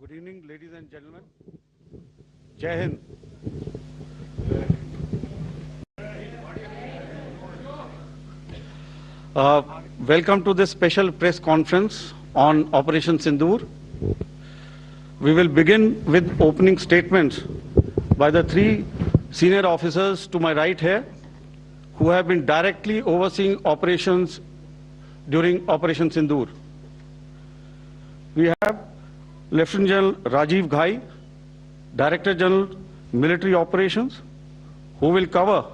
Good evening, ladies and gentlemen. Jai Hind. Welcome to this special press conference on Operation Sindoor. We will begin with opening statements by the three senior officers to my right here, who have been directly overseeing operations during Operation Sindoor. We have Lieutenant General Rajiv Ghai, Director General Military Operations, who will cover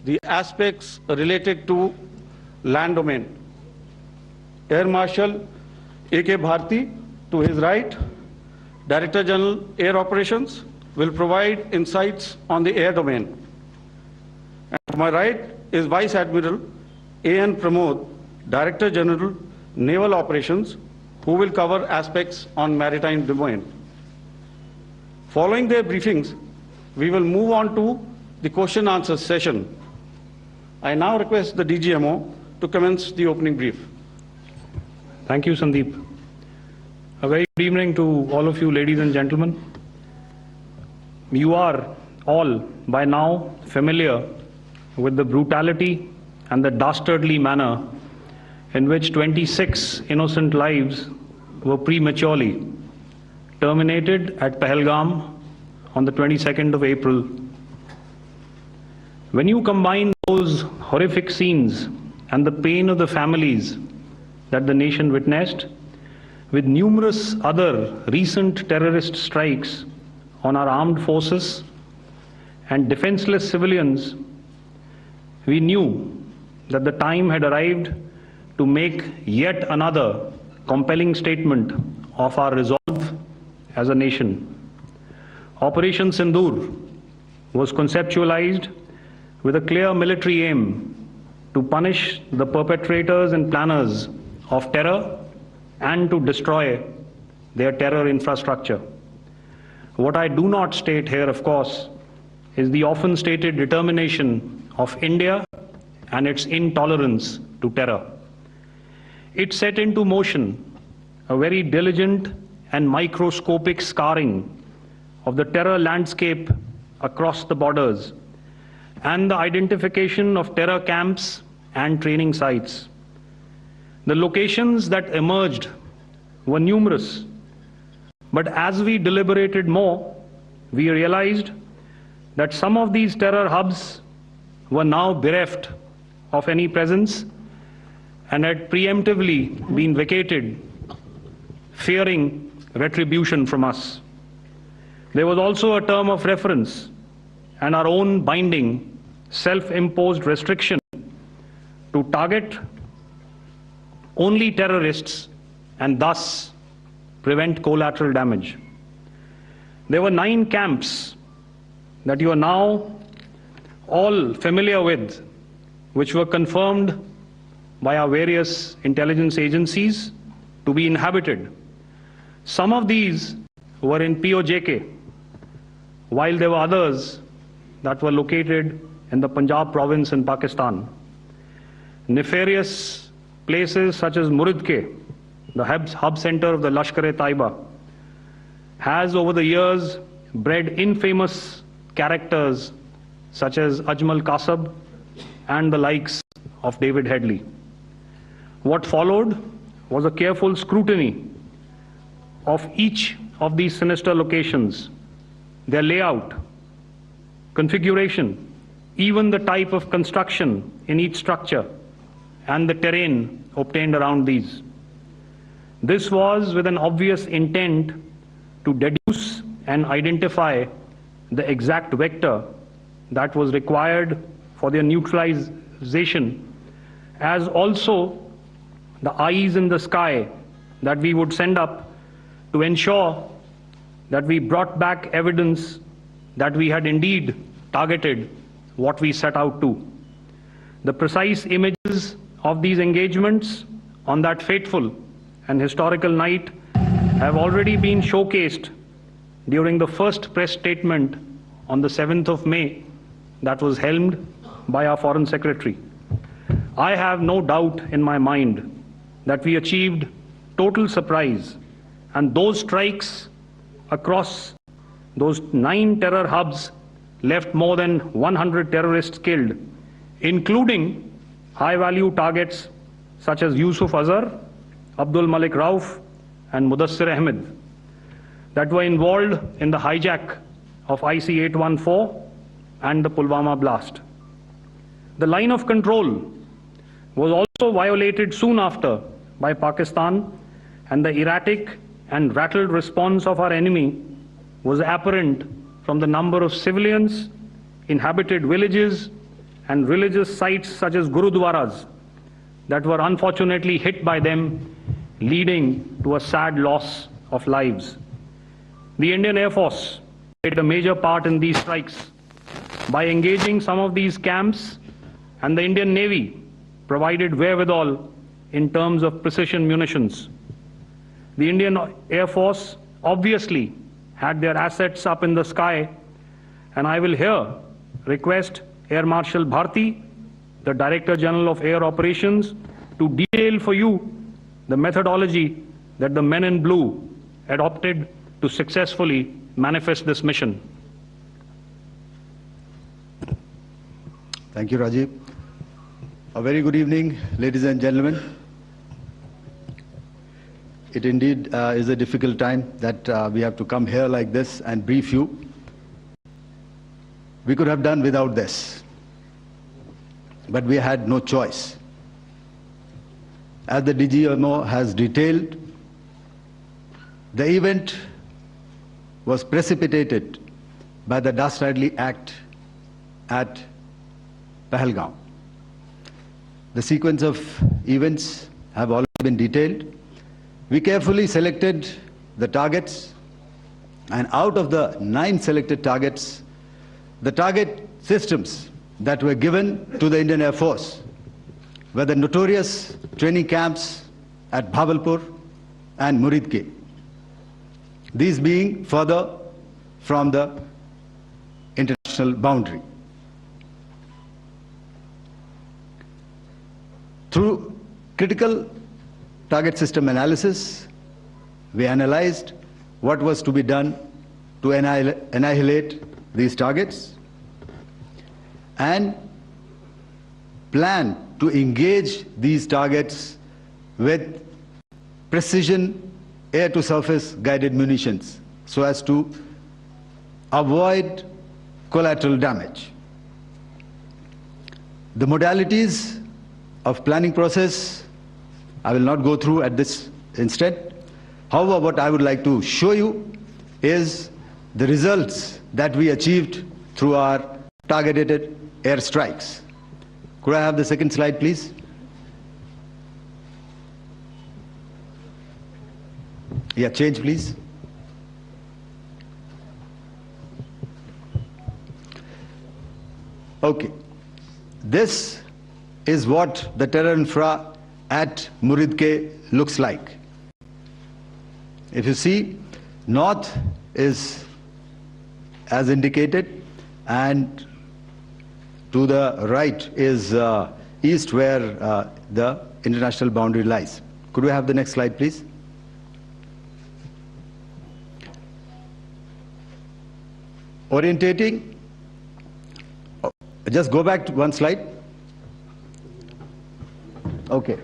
the aspects related to land domain. Air Marshal A.K. Bharti, to his right, Director General Air Operations, will provide insights on the air domain. And to my right is Vice Admiral A.N. Pramod, Director General Naval Operations, who will cover aspects on maritime domain. Following their briefings, we will move on to the question answer session. I now request the DGMO to commence the opening brief. Thank you, Sandeep. A very good evening to all of you, ladies and gentlemen. You are all by now familiar with the brutality and the dastardly manner in which 26 innocent lives were prematurely terminated at Pahalgam on the 22nd of April. When you combine those horrific scenes and the pain of the families that the nation witnessed with numerous other recent terrorist strikes on our armed forces and defenseless civilians, we knew that the time had arrived to make yet another compelling statement of our resolve as a nation. Operation Sindoor was conceptualized with a clear military aim to punish the perpetrators and planners of terror and to destroy their terror infrastructure. What I do not state here, of course, is the often stated determination of India and its intolerance to terror. It set into motion a very diligent and microscopic scarring of the terror landscape across the borders and the identification of terror camps and training sites. The locations that emerged were numerous, but as we deliberated more, we realized that some of these terror hubs were now bereft of any presence and had preemptively been vacated, fearing retribution from us. There was also a term of reference and our own binding, self-imposed restriction to target only terrorists and thus prevent collateral damage. There were 9 camps that you are now all familiar with, which were confirmed by our various intelligence agencies to be inhabited. Some of these were in POJK, while there were others that were located in the Punjab province in Pakistan. Nefarious places such as Muridke, the hub center of the Lashkar-e-Taiba, has over the years bred infamous characters such as Ajmal Kasab and the likes of David Headley. What followed was a careful scrutiny of each of these sinister locations, their layout, configuration, even the type of construction in each structure, and the terrain obtained around these. This was with an obvious intent to deduce and identify the exact vector that was required for their neutralization, as also the eyes in the sky that we would send up to ensure that we brought back evidence that we had indeed targeted what we set out to. The precise images of these engagements on that fateful and historical night have already been showcased during the first press statement on the 7th of May that was helmed by our Foreign Secretary. I have no doubt in my mind that we achieved total surprise, and those strikes across those 9 terror hubs left more than 100 terrorists killed, including high-value targets such as Yusuf Azhar, Abdul Malik Rauf, and Mudassir Ahmed, that were involved in the hijack of IC-814 and the Pulwama blast. The line of control was also violated soon after by Pakistan, and the erratic and rattled response of our enemy was apparent from the number of civilians, inhabited villages, and religious sites such as Gurudwaras that were unfortunately hit by them, leading to a sad loss of lives. The Indian Air Force played a major part in these strikes by engaging some of these camps, and the Indian Navy provided wherewithal in terms of precision munitions. The Indian Air Force obviously had their assets up in the sky, and I will here request Air Marshal Bharti, the Director General of Air Operations, to detail for you the methodology that the men in blue adopted to successfully manifest this mission. Thank you, Rajiv. A very good evening, ladies and gentlemen. It indeed is a difficult time that we have to come here like this and brief you. We could have done without this, but we had no choice. As the DGMO has detailed, the event was precipitated by the dastardly act at Pahalgam. The sequence of events have already been detailed. We carefully selected the targets, and out of the 9 selected targets, the target systems that were given to the Indian Air Force were the notorious training camps at Bhavalpur and Muridke, these being further from the international boundary. Through critical target system analysis, we analyzed what was to be done to annihilate these targets and plan to engage these targets with precision air-to-surface guided munitions so as to avoid collateral damage. The modalities of planning process I will not go through at this instant. However, what I would like to show you is the results that we achieved through our targeted airstrikes. Could I have the second slide, please? Yeah, change, please. Okay. This is what the terror infra at Muridke looks like. If you see, north is as indicated, and to the right is east, where the international boundary lies. Could we have the next slide, please? Orientating. Just go back to one slide. Okay.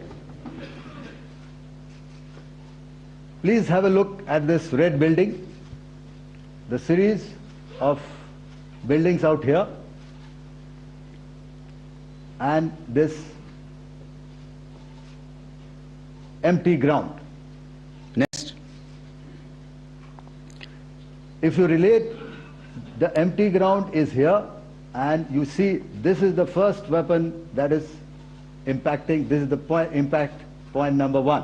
Please have a look at this red building, the series of buildings out here, and this empty ground. Next. If you relate, the empty ground is here, and you see this is the first weapon that is impacting. This is the impact point number 1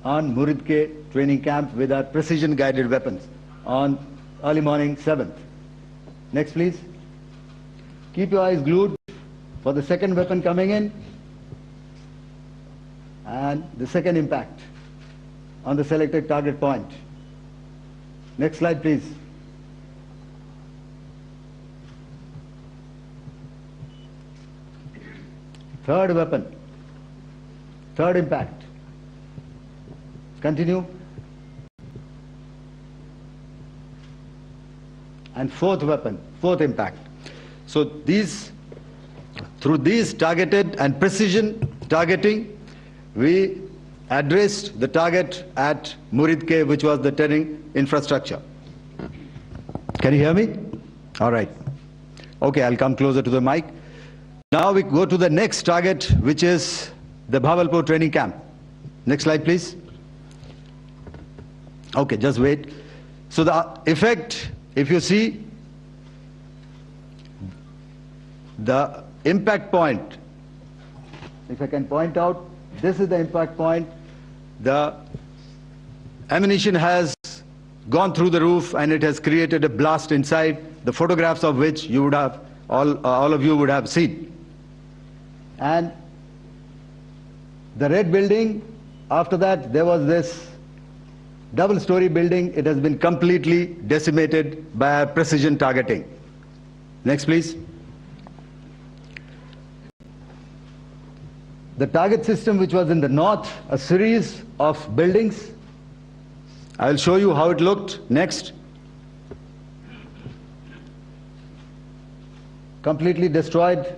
on Muridke training camp with our precision guided weapons on early morning 7th. Next, please. Keep your eyes glued for the second weapon coming in and the second impact on the selected target point. Next slide, please. Third weapon, third impact. Continue. and fourth weapon, fourth impact. So through these targeted and precision targeting, we addressed the target at Murid Cave, which was the terrain infrastructure. Can you hear me? All right. Okay, I'll come closer to the mic. Now we go to the next target, which is the Bhavalpur training camp. Next slide, please. Okay, just wait. So the effect, if you see, the impact point, if I can point out, this is the impact point. The ammunition has gone through the roof and it has created a blast inside, the photographs of which you would have, all of you would have seen. And the red building, after that there was this double-story building. It has been completely decimated by precision targeting. Next, please. The target system, which was in the north, a series of buildings. I will show you how it looked. Next. Completely destroyed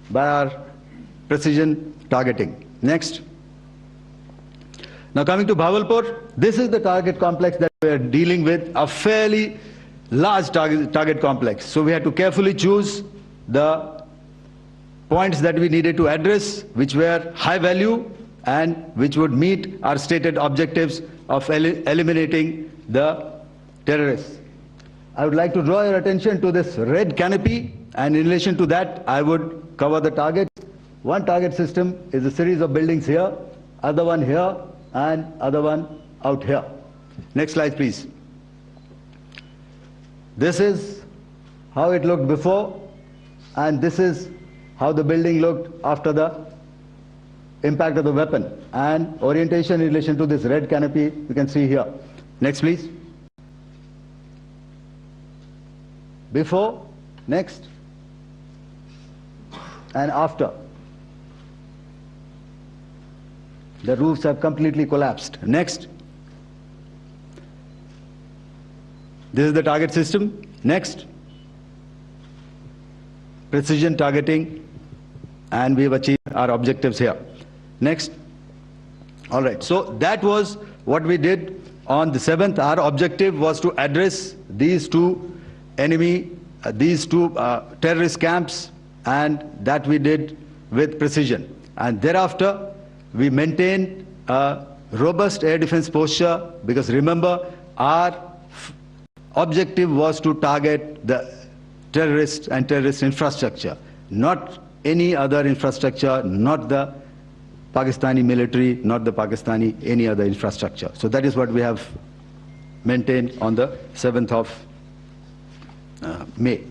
by our precision targeting. Next. Now coming to Bhavalpur, this is the target complex that we are dealing with, a fairly large target complex. So we had to carefully choose the points that we needed to address, which were high value and which would meet our stated objectives of eliminating the terrorists. I would like to draw your attention to this red canopy, and in relation to that I would cover the targets. One target system is a series of buildings here, other one here, and other one out here. Next slide, please. This is how it looked before, and this is how the building looked after the impact of the weapon, and orientation in relation to this red canopy you can see here. Next, please. Before, next, and after. The roofs have completely collapsed. Next. This is the target system. Next. Precision targeting, and we have achieved our objectives here. Next. All right, so that was what we did on the 7th. Our objective was to address these two terrorist camps, and that we did with precision. And thereafter, we maintained a robust air defense posture, because remember, our objective was to target the terrorists and terrorist infrastructure, not any other infrastructure, not the Pakistani military, not the Pakistani any other infrastructure. So that is what we have maintained on the 7th of May.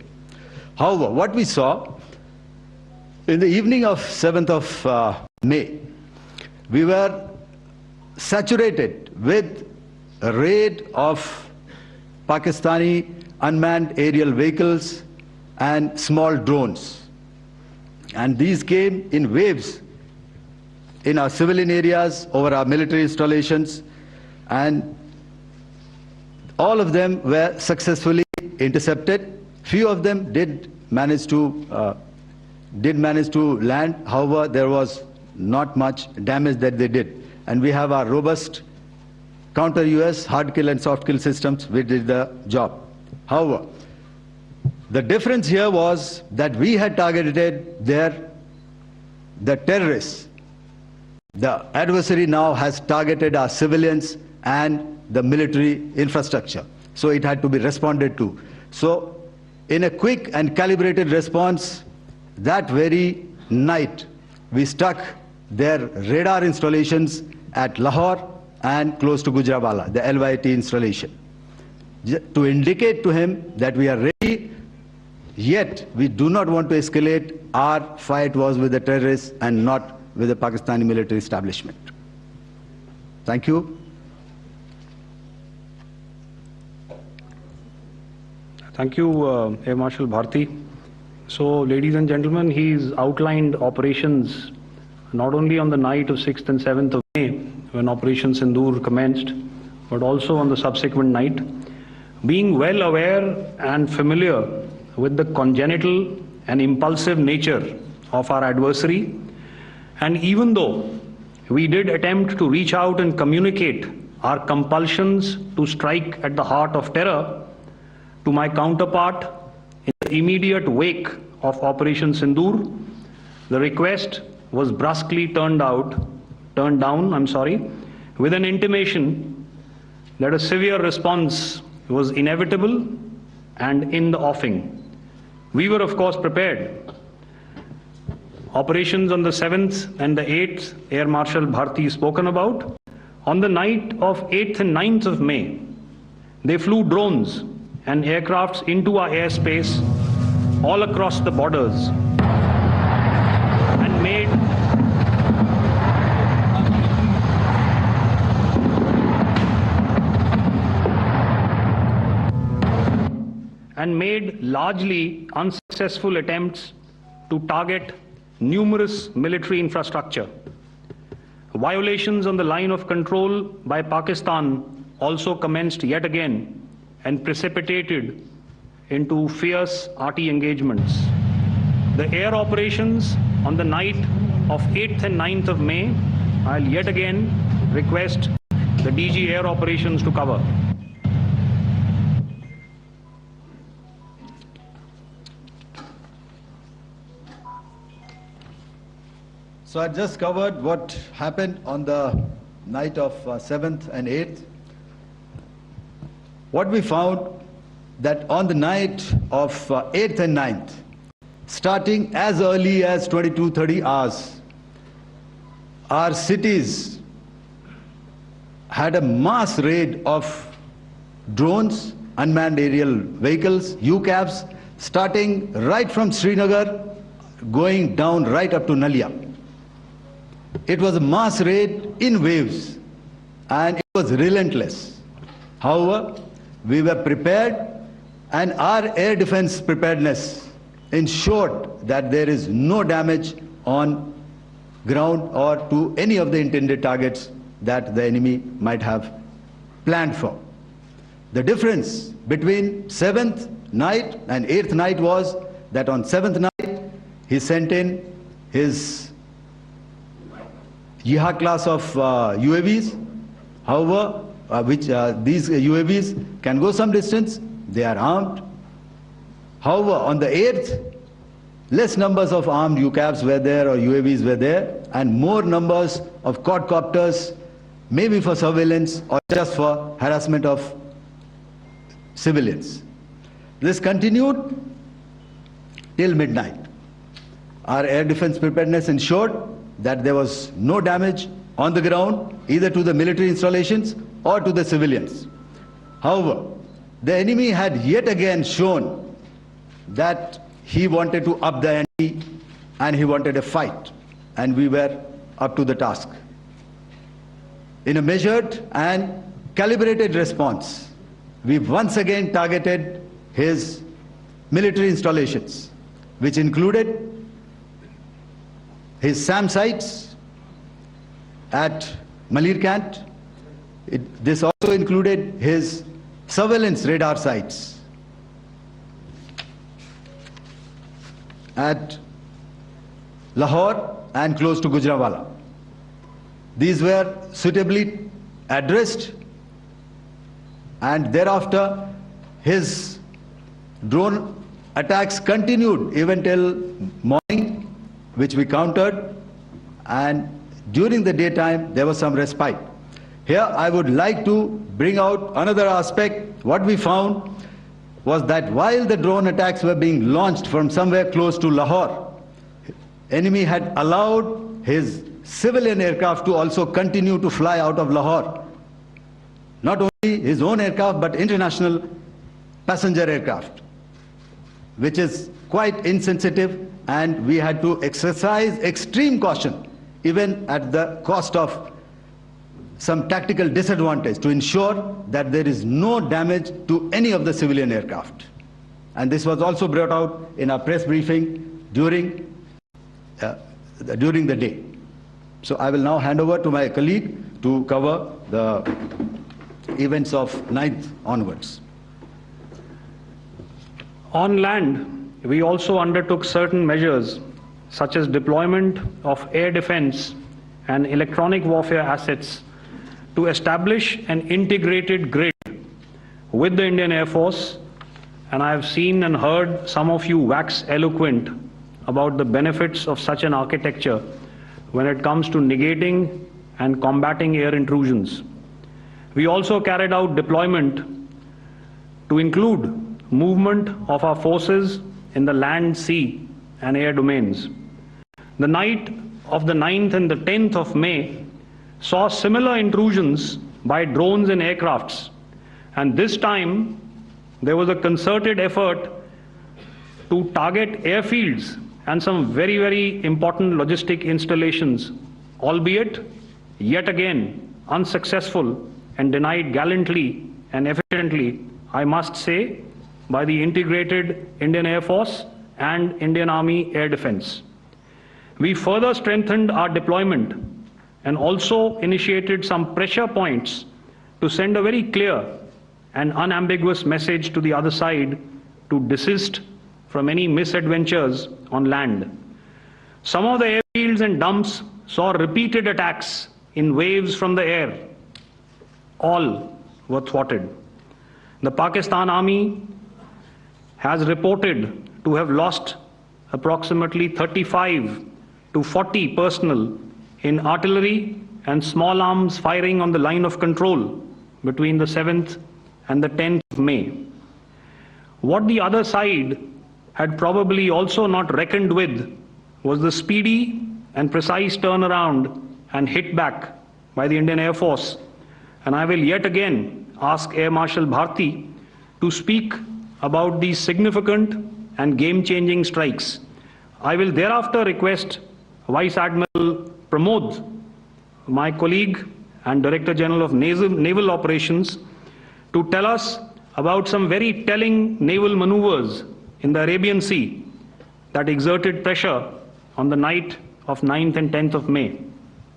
However, what we saw in the evening of 7th of May, we were saturated with a raid of Pakistani unmanned aerial vehicles and small drones. And these came in waves in our civilian areas, over our military installations, and all of them were successfully intercepted. Few of them did manage to land. However, there was not much damage that they did. And we have our robust counter-US hard kill and soft kill systems which did the job. However, the difference here was that we had targeted the terrorists. The adversary now has targeted our civilians and the military infrastructure. So it had to be responded to. So in a quick and calibrated response, that very night, we struck their radar installations at Lahore and close to Gujranwala, the LYT installation, to indicate to him that we are ready, yet we do not want to escalate. Our fight was with the terrorists and not with the Pakistani military establishment. Thank you. Thank you, Air Marshal Bharti. So, ladies and gentlemen, he's outlined operations not only on the night of 6th and 7th of May, when Operation Sindoor commenced, but also on the subsequent night, Being well aware and familiar with the congenital and impulsive nature of our adversary, and even though we did attempt to reach out and communicate our compulsions to strike at the heart of terror to my counterpart in the immediate wake of Operation Sindoor, the request was brusquely turned down, with an intimation that a severe response was inevitable and in the offing. We were, of course, prepared. Operations on the 7th and the 8th, Air Marshal Bharti spoken about. On the night of 8th and 9th of May, they flew drones and aircrafts into our airspace all across the borders and made largely unsuccessful attempts to target numerous military infrastructure. Violations on the line of control by Pakistan also commenced yet again and precipitated into fierce arty engagements. The air operations on the night of 8th and 9th of May, I'll yet again request the DG Air Operations to cover. So I just covered what happened on the night of 7th and 8th. What we found that on the night of 8th and 9th, starting as early as 22:30 hours, our cities had a mass raid of drones, unmanned aerial vehicles, UCAVs, starting right from Srinagar, going down right up to Nalia. It was a mass raid in waves, and it was relentless. However, we were prepared, and our air defense preparedness ensured that there is no damage on ground or to any of the intended targets that the enemy might have planned for. The difference between 7th night and 8th night was that on 7th night, he sent in his BIHAR class of UAVs. However, these UAVs can go some distance, they are armed. However, on the 8th, less numbers of armed UCAVs were there or UAVs were there, and more numbers of quadcopters, maybe for surveillance or just for harassment of civilians. This continued till midnight. Our air defense preparedness ensured that there was no damage on the ground, either to the military installations or to the civilians. However, the enemy had yet again shown that he wanted to up the ante and he wanted a fight, and we were up to the task. In a measured and calibrated response, we once again targeted his military installations, which included his SAM sites at Malirkant. This also included his surveillance radar sites at Lahore and close to Gujranwala. These were suitably addressed, and thereafter his drone attacks continued even till morning, which we countered, and during the daytime there was some respite. Here I would like to bring out another aspect. What we found was that while the drone attacks were being launched from somewhere close to Lahore, enemy had allowed his civilian aircraft to also continue to fly out of Lahore. Not only his own aircraft, but international passenger aircraft, which is quite insensitive, and we had to exercise extreme caution, even at the cost of some tactical disadvantage, to ensure that there is no damage to any of the civilian aircraft. And this was also brought out in our press briefing during the day. So I will now hand over to my colleague to cover the events of 9th onwards. On land, we also undertook certain measures such as deployment of air defense and electronic warfare assets to establish an integrated grid with the Indian Air Force, and I have seen and heard some of you wax eloquent about the benefits of such an architecture when it comes to negating and combating air intrusions. We also carried out deployment to include movement of our forces in the land, sea, and air domains. The night of the 9th and the 10th of May saw similar intrusions by drones and aircrafts, and this time there was a concerted effort to target airfields and some very, very important logistic installations, albeit yet again unsuccessful and denied gallantly and efficiently, I must say, by the integrated Indian Air Force and Indian Army Air Defense. We further strengthened our deployment and also initiated some pressure points to send a very clear and unambiguous message to the other side to desist from any misadventures on land. Some of the airfields and dumps saw repeated attacks in waves from the air. All were thwarted. The Pakistan Army has reported to have lost approximately 35 to 40 personnel in artillery and small arms firing on the line of control between the 7th and the 10th of May. What the other side had probably also not reckoned with was the speedy and precise turnaround and hit back by the Indian Air Force. And I will yet again ask Air Marshal Bharti to speak about these significant and game-changing strikes. I will thereafter request Vice Admiral Pramod, my colleague and Director General of Naval Operations, to tell us about some very telling naval maneuvers in the Arabian Sea that exerted pressure on the night of 9th and 10th of May.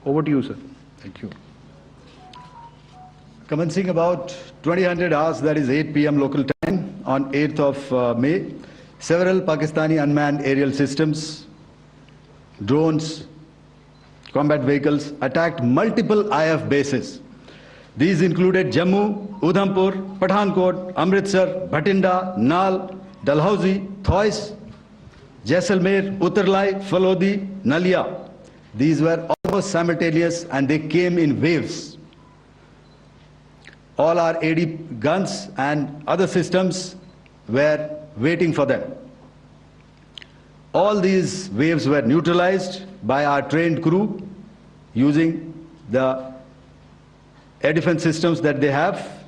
Over to you, sir. Thank you. Commencing about 2000 hours, that is 8 p.m. local time, on 8th of May, several Pakistani unmanned aerial systems, drones, combat vehicles attacked multiple IF bases. These included Jammu, Udhampur, Pathankot, Amritsar, Bhatinda, Nal, Dalhousie, Thois, Jaisalmer, Uttarlai, Falodi, Nalia. These were almost simultaneous and they came in waves. All our AD guns and other systems were waiting for them. All these waves were neutralized by our trained crew using the air defense systems that they have,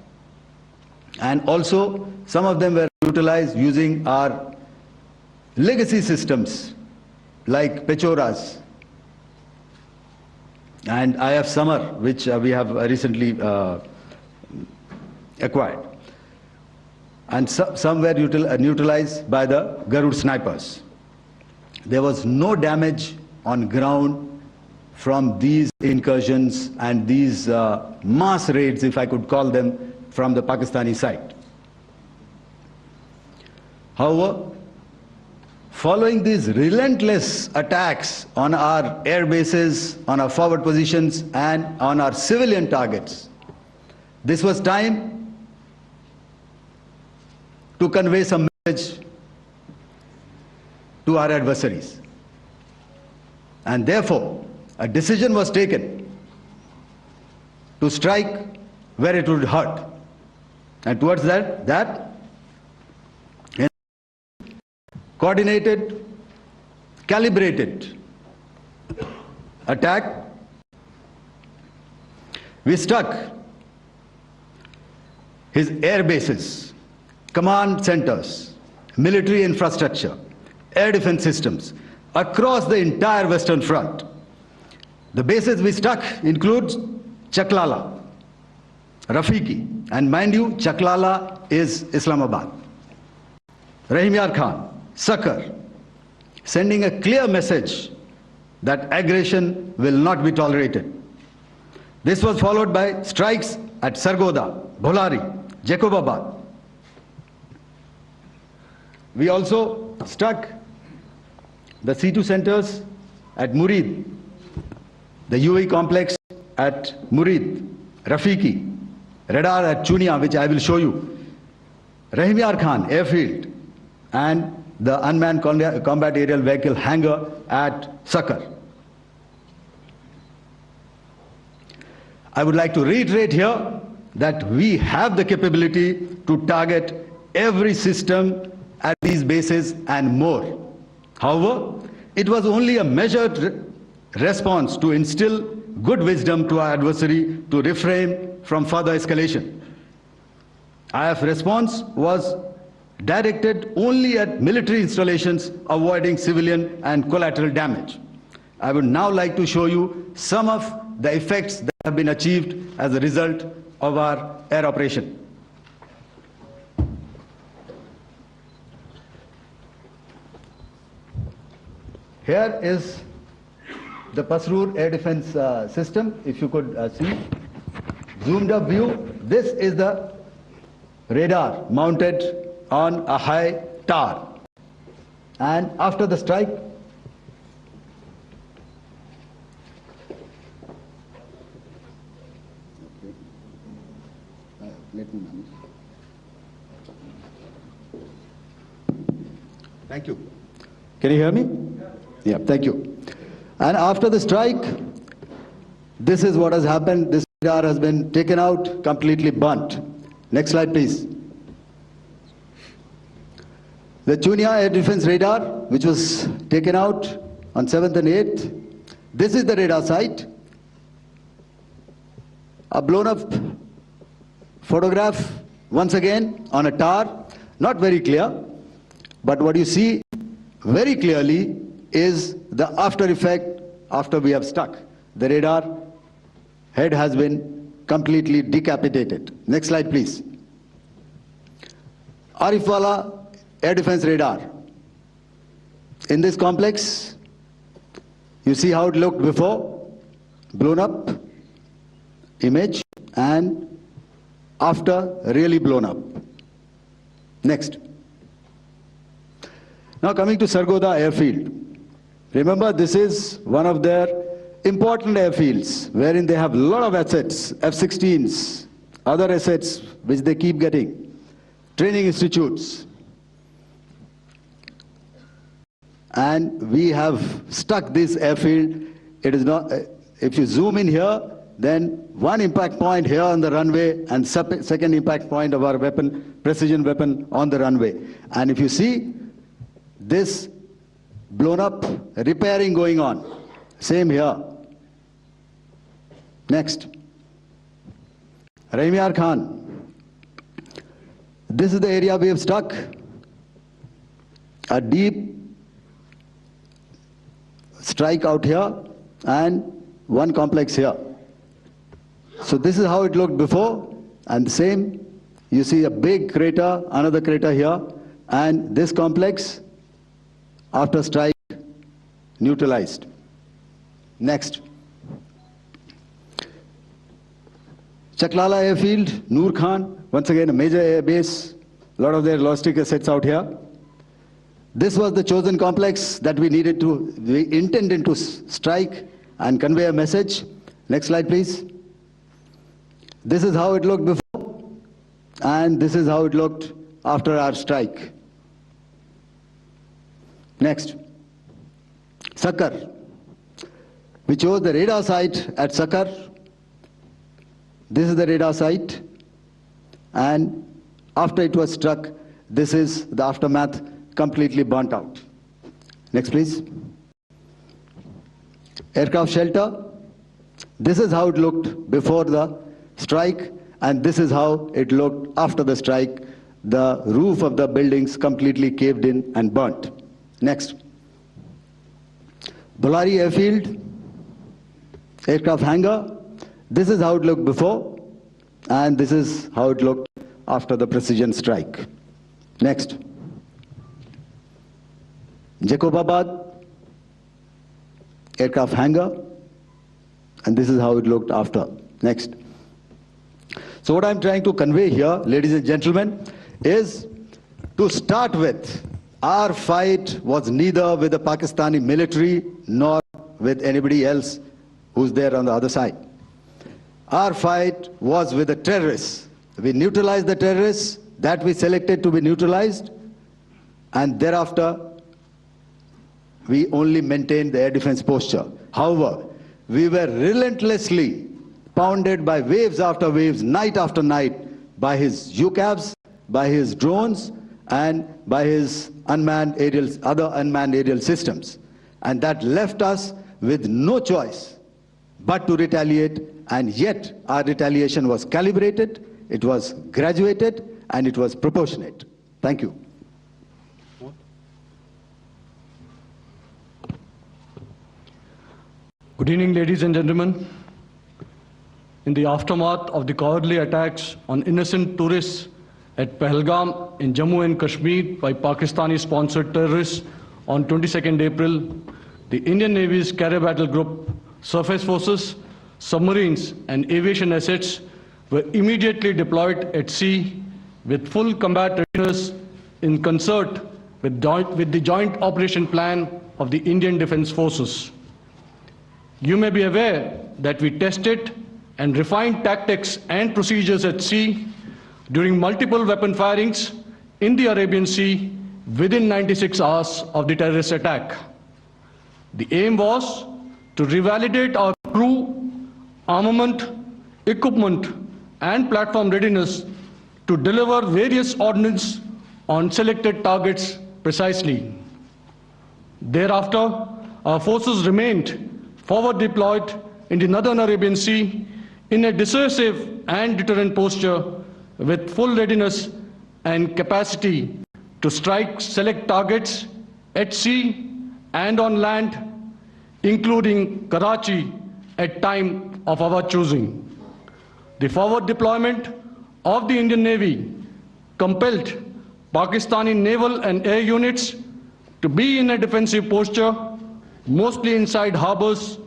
and also some of them were utilized using our legacy systems like Pechoras and IF Summer, which we have recently acquired, and some were neutralized by the Garud snipers. There was no damage on ground from these incursions and these mass raids, if I could call them, from the Pakistani side. However, following these relentless attacks on our air bases, on our forward positions, and on our civilian targets, this was time to convey some message to our adversaries. And therefore, a decision was taken to strike where it would hurt. And towards that coordinated, calibrated attack, we struck his air bases, command centers, military infrastructure, air defense systems across the entire Western Front. The bases we struck include Chaklala, Rafiki, and mind you, Chaklala is Islamabad. Rahim Yar Khan, Sakar, sending a clear message that aggression will not be tolerated. This was followed by strikes at Sargoda, Bholari, Jacobabad. We also struck the C2 centers at Murid, the UAE complex at Murid, Rafiki, radar at Chunia, which I will show you, Rahimyar Khan airfield, and the unmanned combat aerial vehicle hangar at Sakar. I would like to reiterate here that we have the capability to target every system at these bases and more. However, it was only a measured response to instill good wisdom to our adversary to refrain from further escalation. IF response was directed only at military installations, avoiding civilian and collateral damage. I would now like to show you some of the effects that have been achieved as a result of our air operation. Here is the Pasrur air defense system. If you could see, zoomed up view, this is the radar mounted on a high tower. And after the strike, thank you. Can you hear me? Yeah, thank you. And after the strike, this is what has happened. This radar has been taken out, completely burnt. Next slide, please. The Chunia air defense radar, which was taken out on 7th and 8th. This is the radar site. A blown up photograph, once again, on a tower. Not very clear, but what you see very clearly is the after effect after we have struck. The radar head has been completely decapitated. Next slide, please. Arifwala air defense radar. In this complex, you see how it looked before, blown up image, and after really blown up. Next. Now coming to Sargodha airfield. Remember, this is one of their important airfields wherein they have a lot of assets, F-16s, other assets which they keep getting, training institutes. And we have stuck this airfield. It is not, if you zoom in here, then one impact point here on the runway and second impact point of our weapon, precision weapon on the runway. And if you see this blown up repairing going on, same here. Next. Rahimyar Khan. This is the area we have struck. A deep strike out here and one complex here. So this is how it looked before, and the same, you see a big crater, another crater here, and this complex after strike neutralized. Next. Chaklala airfield, Noor Khan, once again a major air base, a lot of their logistic assets out here. This was the chosen complex that we intended to strike and convey a message. Next slide, please. This is how it looked before, and this is how it looked after our strike. Next. Sakar. We chose the radar site at Sakar. This is the radar site, and after it was struck, this is the aftermath, completely burnt out. Next, please. Aircraft shelter. This is how it looked before the strike, and this is how it looked after the strike. The roof of the buildings completely caved in and burnt. Next. Bolari airfield, aircraft hangar. This is how it looked before, and this is how it looked after the precision strike. Next. Jacobabad, aircraft hangar, and this is how it looked after. Next. So what I'm trying to convey here, ladies and gentlemen, is to start with, Our fight was neither with the Pakistani military nor with anybody else who's there on the other side. Our fight was with the terrorists. We neutralized the terrorists that we selected to be neutralized, and thereafter we only maintained the air defense posture. However, we were relentlessly pounded by waves after waves, night after night, by his UCAVs, by his drones, and by his other unmanned aerial systems. And that left us with no choice but to retaliate, and yet our retaliation was calibrated, it was graduated, and it was proportionate. Thank you. Good evening, ladies and gentlemen. In the aftermath of the cowardly attacks on innocent tourists at Pahalgam in Jammu and Kashmir by Pakistani-sponsored terrorists on 22nd April, the Indian Navy's Carrier Battle Group, surface forces, submarines, and aviation assets were immediately deployed at sea with full combat readiness in concert with the joint operation plan of the Indian Defence Forces. You may be aware that we tested and refined tactics and procedures at sea during multiple weapon firings in the Arabian Sea within 96 hours of the terrorist attack. The aim was to revalidate our crew, armament, equipment, and platform readiness to deliver various ordnance on selected targets precisely. Thereafter, our forces remained forward deployed in the Northern Arabian Sea in a dissuasive and deterrent posture with full readiness and capacity to strike select targets at sea and on land, including Karachi at time of our choosing. The forward deployment of the Indian Navy compelled Pakistani naval and air units to be in a defensive posture, mostly inside harbors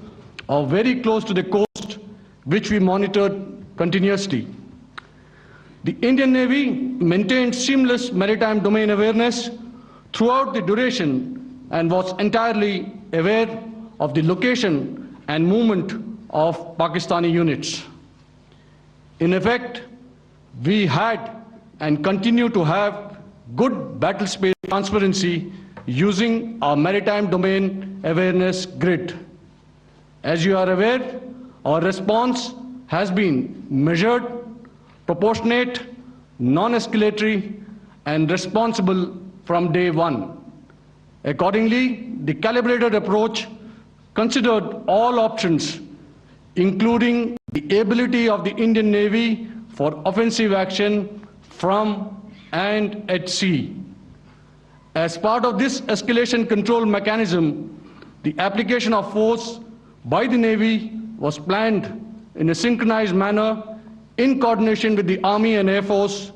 or very close to the coast, which we monitored continuously. The Indian Navy maintained seamless maritime domain awareness throughout the duration and was entirely aware of the location and movement of Pakistani units. In effect, we had and continue to have good battle space transparency using our maritime domain awareness grid. As you are aware, our response has been measured, proportionate, non-escalatory, and responsible from day one. Accordingly, the calibrated approach considered all options, including the ability of the Indian Navy for offensive action from and at sea. As part of this escalation control mechanism, the application of force by the Navy was planned in a synchronized manner in coordination with the Army and Air Force,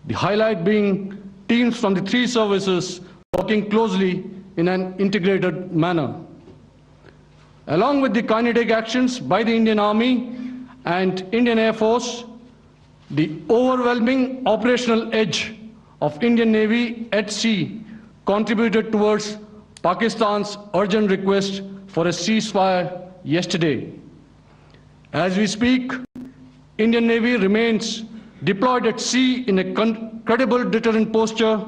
the highlight being teams from the three services working closely in an integrated manner. Along with the kinetic actions by the Indian Army and Indian Air Force, the overwhelming operational edge of Indian Navy at sea contributed towards Pakistan's urgent request for a ceasefire yesterday. As we speak, Indian Navy remains deployed at sea in a credible deterrent posture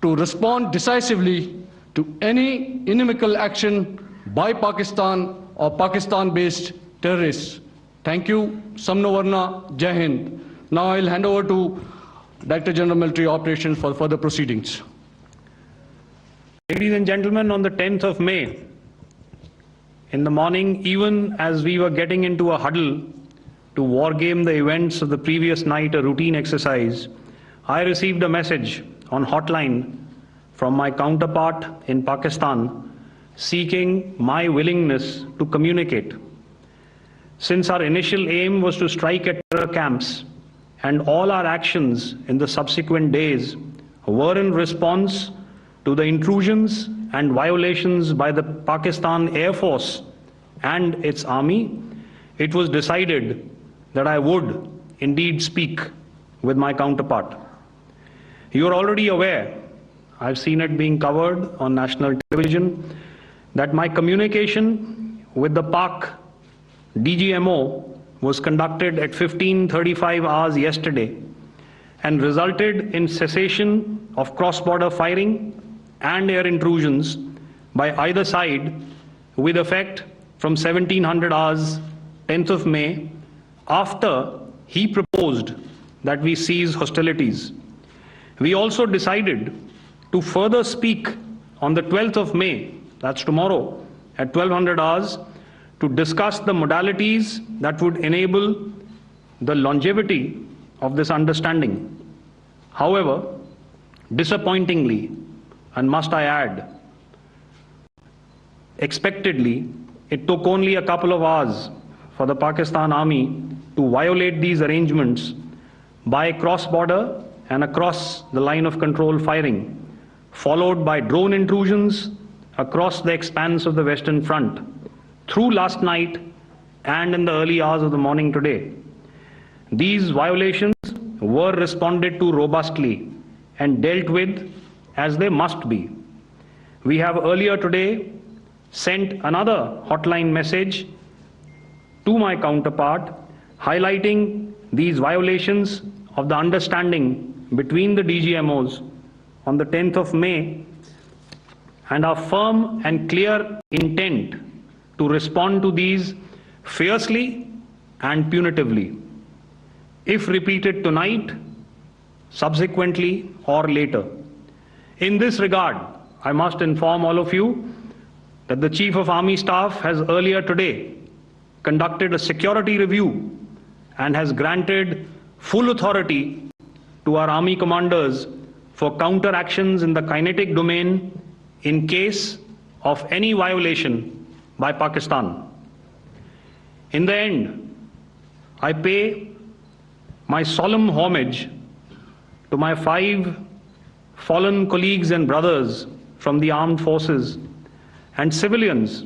to respond decisively to any inimical action by Pakistan or Pakistan-based terrorists. Thank you. Samno Varna, Jai Hind. Now I'll hand over to Director General Military Operations for further proceedings. Ladies and gentlemen, on the 10th of May, in the morning, even as we were getting into a huddle to wargame the events of the previous night, a routine exercise, I received a message on hotline from my counterpart in Pakistan seeking my willingness to communicate. Since our initial aim was to strike at terror camps, and all our actions in the subsequent days were in response to the intrusions and violations by the Pakistan Air Force and its army, it was decided that I would indeed speak with my counterpart. You are already aware I've seen it being covered on national television, that my communication with the Pak DGMO was conducted at 15:35 hours yesterday and resulted in cessation of cross-border firing and air intrusions by either side with effect from 1700 hours 10th of May, after he proposed that we cease hostilities. We also decided to further speak on the 12th of May, that's tomorrow, at 1200 hours, to discuss the modalities that would enable the longevity of this understanding. However, disappointingly, and must I add, expectedly, it took only a couple of hours for the Pakistan Army to violate these arrangements by cross-border and across the line of control firing, followed by drone intrusions across the expanse of the Western Front through last night and in the early hours of the morning today. These violations were responded to robustly and dealt with as they must be. We have earlier today sent another hotline message to my counterpart highlighting these violations of the understanding between the DGMOs on the 10th of May and our firm and clear intent to respond to these fiercely and punitively, if repeated tonight, subsequently, or later. In this regard, I must inform all of you that the Chief of Army Staff has earlier today conducted a security review and has granted full authority to our Army commanders for counter actions in the kinetic domain in case of any violation by Pakistan. In the end, I pay my solemn homage to my 5 fallen colleagues and brothers from the armed forces and civilians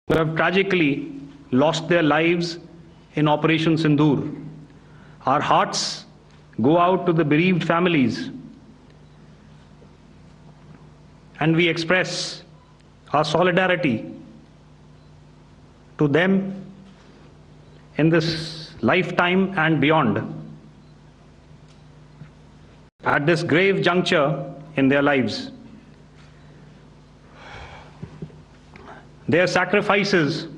who have tragically lost their lives in Operation Sindoor. Our hearts go out to the bereaved families, and we express our solidarity to them in this lifetime and beyond, at this grave juncture in their lives. Their sacrifices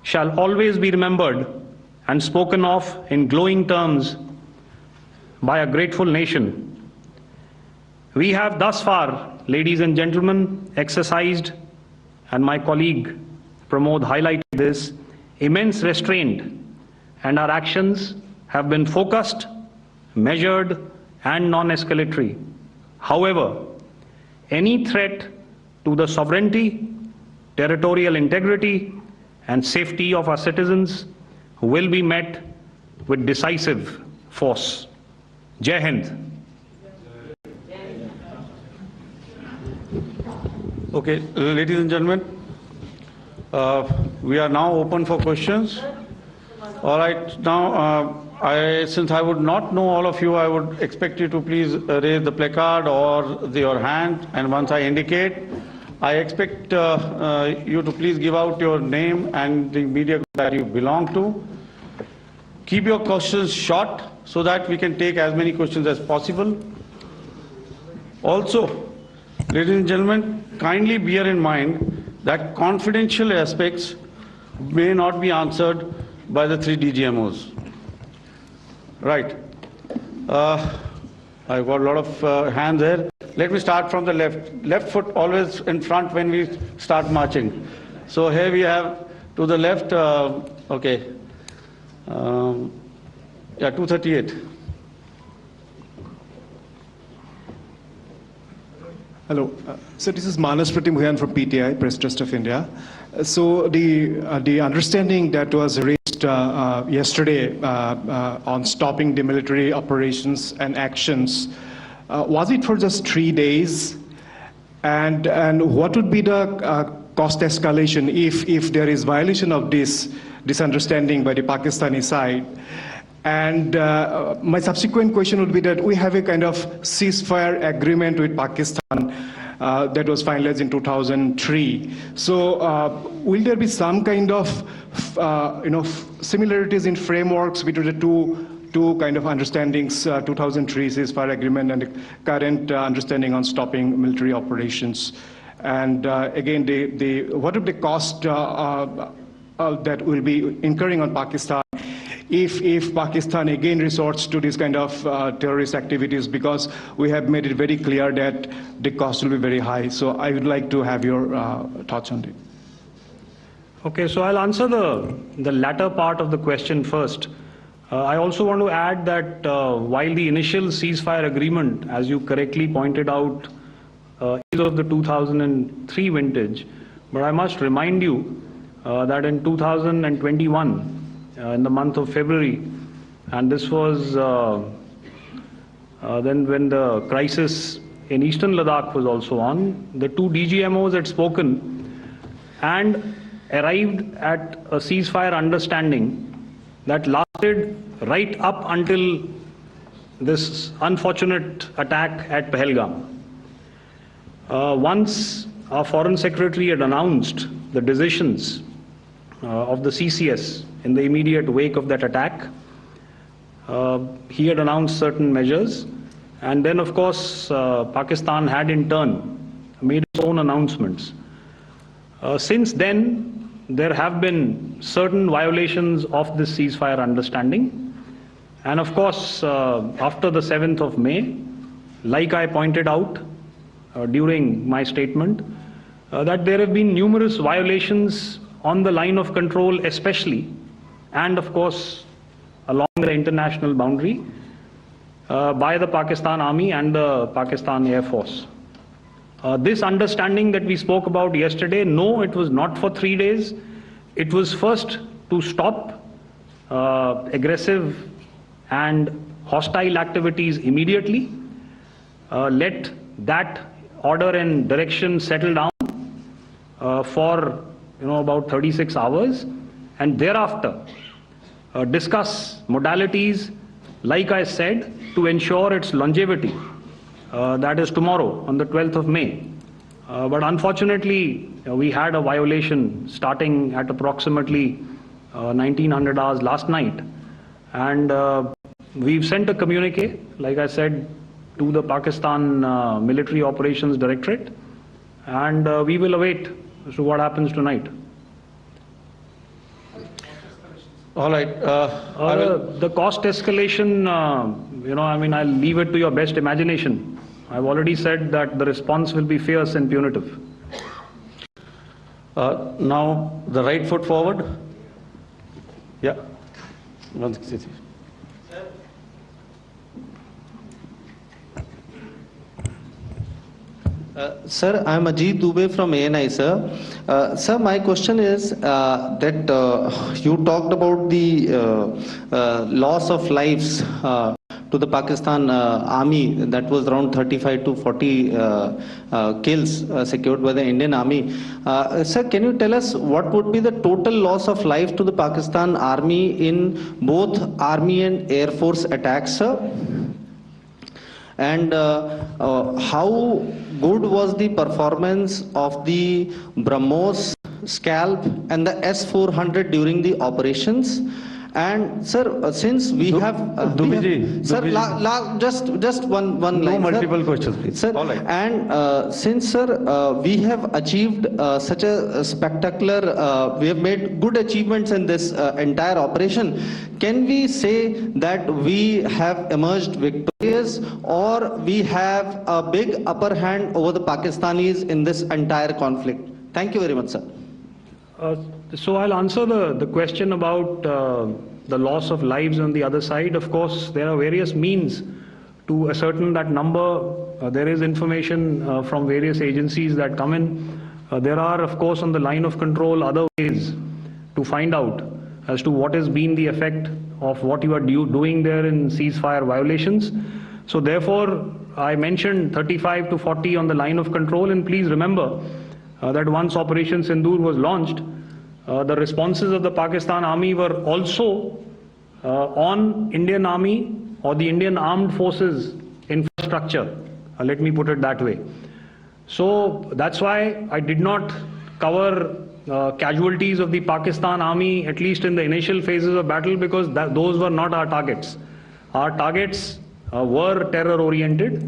shall always be remembered and spoken of in glowing terms by a grateful nation. We have thus far, ladies and gentlemen, exercised, and my colleague Pramod highlighted this, immense restraint, and our actions have been focused, measured, and non-escalatory. However, any threat to the sovereignty, territorial integrity, and safety of our citizens will be met with decisive force. Jai Hind. Okay, ladies and gentlemen, we are now open for questions. All right, now since I would not know all of you, I would expect you to please raise the placard or your hand, and once I indicate, I expect you to please give out your name and the media group that you belong to. Keep your questions short so that we can take as many questions as possible. Also, ladies and gentlemen, kindly bear in mind that confidential aspects may not be answered by the 3 DGMOs. Right. I've got a lot of hands there. Let me start from the left. Left foot always in front when we start marching. So here we have to the left, okay. Yeah, 238. Hello. So this is Manas Pratimhuyan from PTI, Press Trust of India. So the understanding that was reached yesterday on stopping the military operations and actions, was it for just 3 days? And what would be the cost escalation if there is violation of this understanding by the Pakistani side? And my subsequent question would be that we have a kind of ceasefire agreement with Pakistan that was finalized in 2003. So will there be some kind of similarities in frameworks between the two kind of understandings, 2003 ceasefire agreement and the current understanding on stopping military operations? And again, what are the cost that will be incurring on Pakistan if Pakistan again resorts to this kind of terrorist activities, because we have made it very clear that the cost will be very high. So I would like to have your thoughts on it. Okay, so I'll answer the latter part of the question first. I also want to add that while the initial ceasefire agreement, as you correctly pointed out, is of the 2003 vintage, but I must remind you that in 2021, in the month of February, and this was then when the crisis in eastern Ladakh was also on, the two DGMOs had spoken and arrived at a ceasefire understanding that lasted right up until this unfortunate attack at Pahalgam. Once our Foreign Secretary had announced the decisions of the CCS in the immediate wake of that attack, he had announced certain measures, and then of course Pakistan had in turn made its own announcements. Since then, there have been certain violations of this ceasefire understanding, and of course after the 7th of May, like I pointed out during my statement, that there have been numerous violations on the line of control especially, and of course along the international boundary by the Pakistan Army and the Pakistan Air Force. This understanding that we spoke about yesterday, no, it was not for 3 days. It was first to stop aggressive and hostile activities immediately, let that order and direction settle down for about 36 hours, and thereafter discuss modalities, like I said, to ensure its longevity. That is tomorrow on the 12th of May. But unfortunately, we had a violation starting at approximately 1900 hours last night. And we've sent a communique, like I said, to the Pakistan Military Operations Directorate. And we will await as to what happens tonight. All right. The cost escalation, I'll leave it to your best imagination. I've already said that the response will be fierce and punitive. Now, the right foot forward. Yeah. Sir, I am Ajit Dubey from ANI, sir. Sir, my question is that you talked about the loss of lives to the Pakistan Army, that was around 35 to 40 kills secured by the Indian Army. Sir, can you tell us what would be the total loss of life to the Pakistan Army in both Army and Air Force attacks, sir? And how good was the performance of the BrahMos, Scalp and the S-400 during the operations? And sir, since we have just one line. No multiple questions, please. Sir, all right. And since sir, we have achieved such a spectacular, we have made good achievements in this entire operation, can we say that we have emerged victorious, or we have a big upper hand over the Pakistanis in this entire conflict? Thank you very much, sir. So I'll answer the question about the loss of lives on the other side. Of course, there are various means to ascertain that number. There is information from various agencies that come in. There are, of course, on the line of control, other ways to find out as to what has been the effect of what you are doing there in ceasefire violations. So therefore, I mentioned 35 to 40 on the line of control, and please remember that once Operation Sindoor was launched, the responses of the Pakistan Army were also on Indian Army or the Indian Armed Forces infrastructure. Let me put it that way. So that's why I did not cover casualties of the Pakistan Army, at least in the initial phases of battle, because those were not our targets. Our targets were terror-oriented,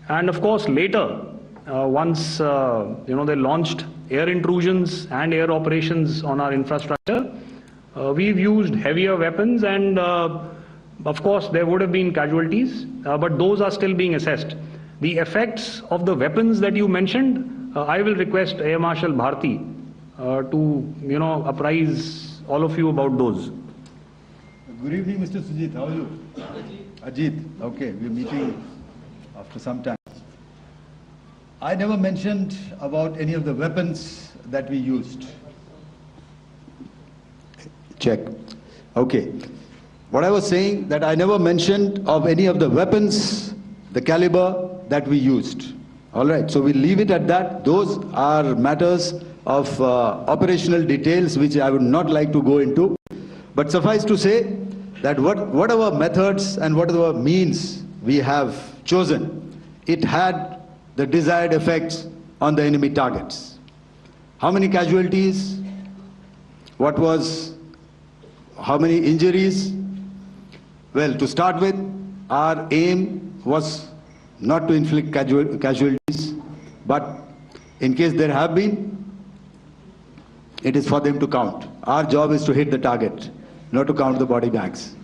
and of course later, once they launched air intrusions and air operations on our infrastructure, we've used heavier weapons, and of course there would have been casualties, but those are still being assessed. The effects of the weapons that you mentioned, I will request Air Marshal Bharti to apprise all of you about those. Good evening, Mr. Sujit. How are you? Ajit. Okay, we're meeting after some time. I never mentioned about any of the weapons that we used. Check. Okay. What I was saying, that I never mentioned of any of the weapons, the caliber that we used. All right, so we'll leave it at that. Those are matters of operational details which I would not like to go into. But suffice to say that whatever methods and whatever means we have chosen, it had the desired effects on the enemy targets. How many casualties? How many injuries? Well, to start with, our aim was not to inflict casualties, but in case there have been, it is for them to count. Our job is to hit the target, not to count the body bags.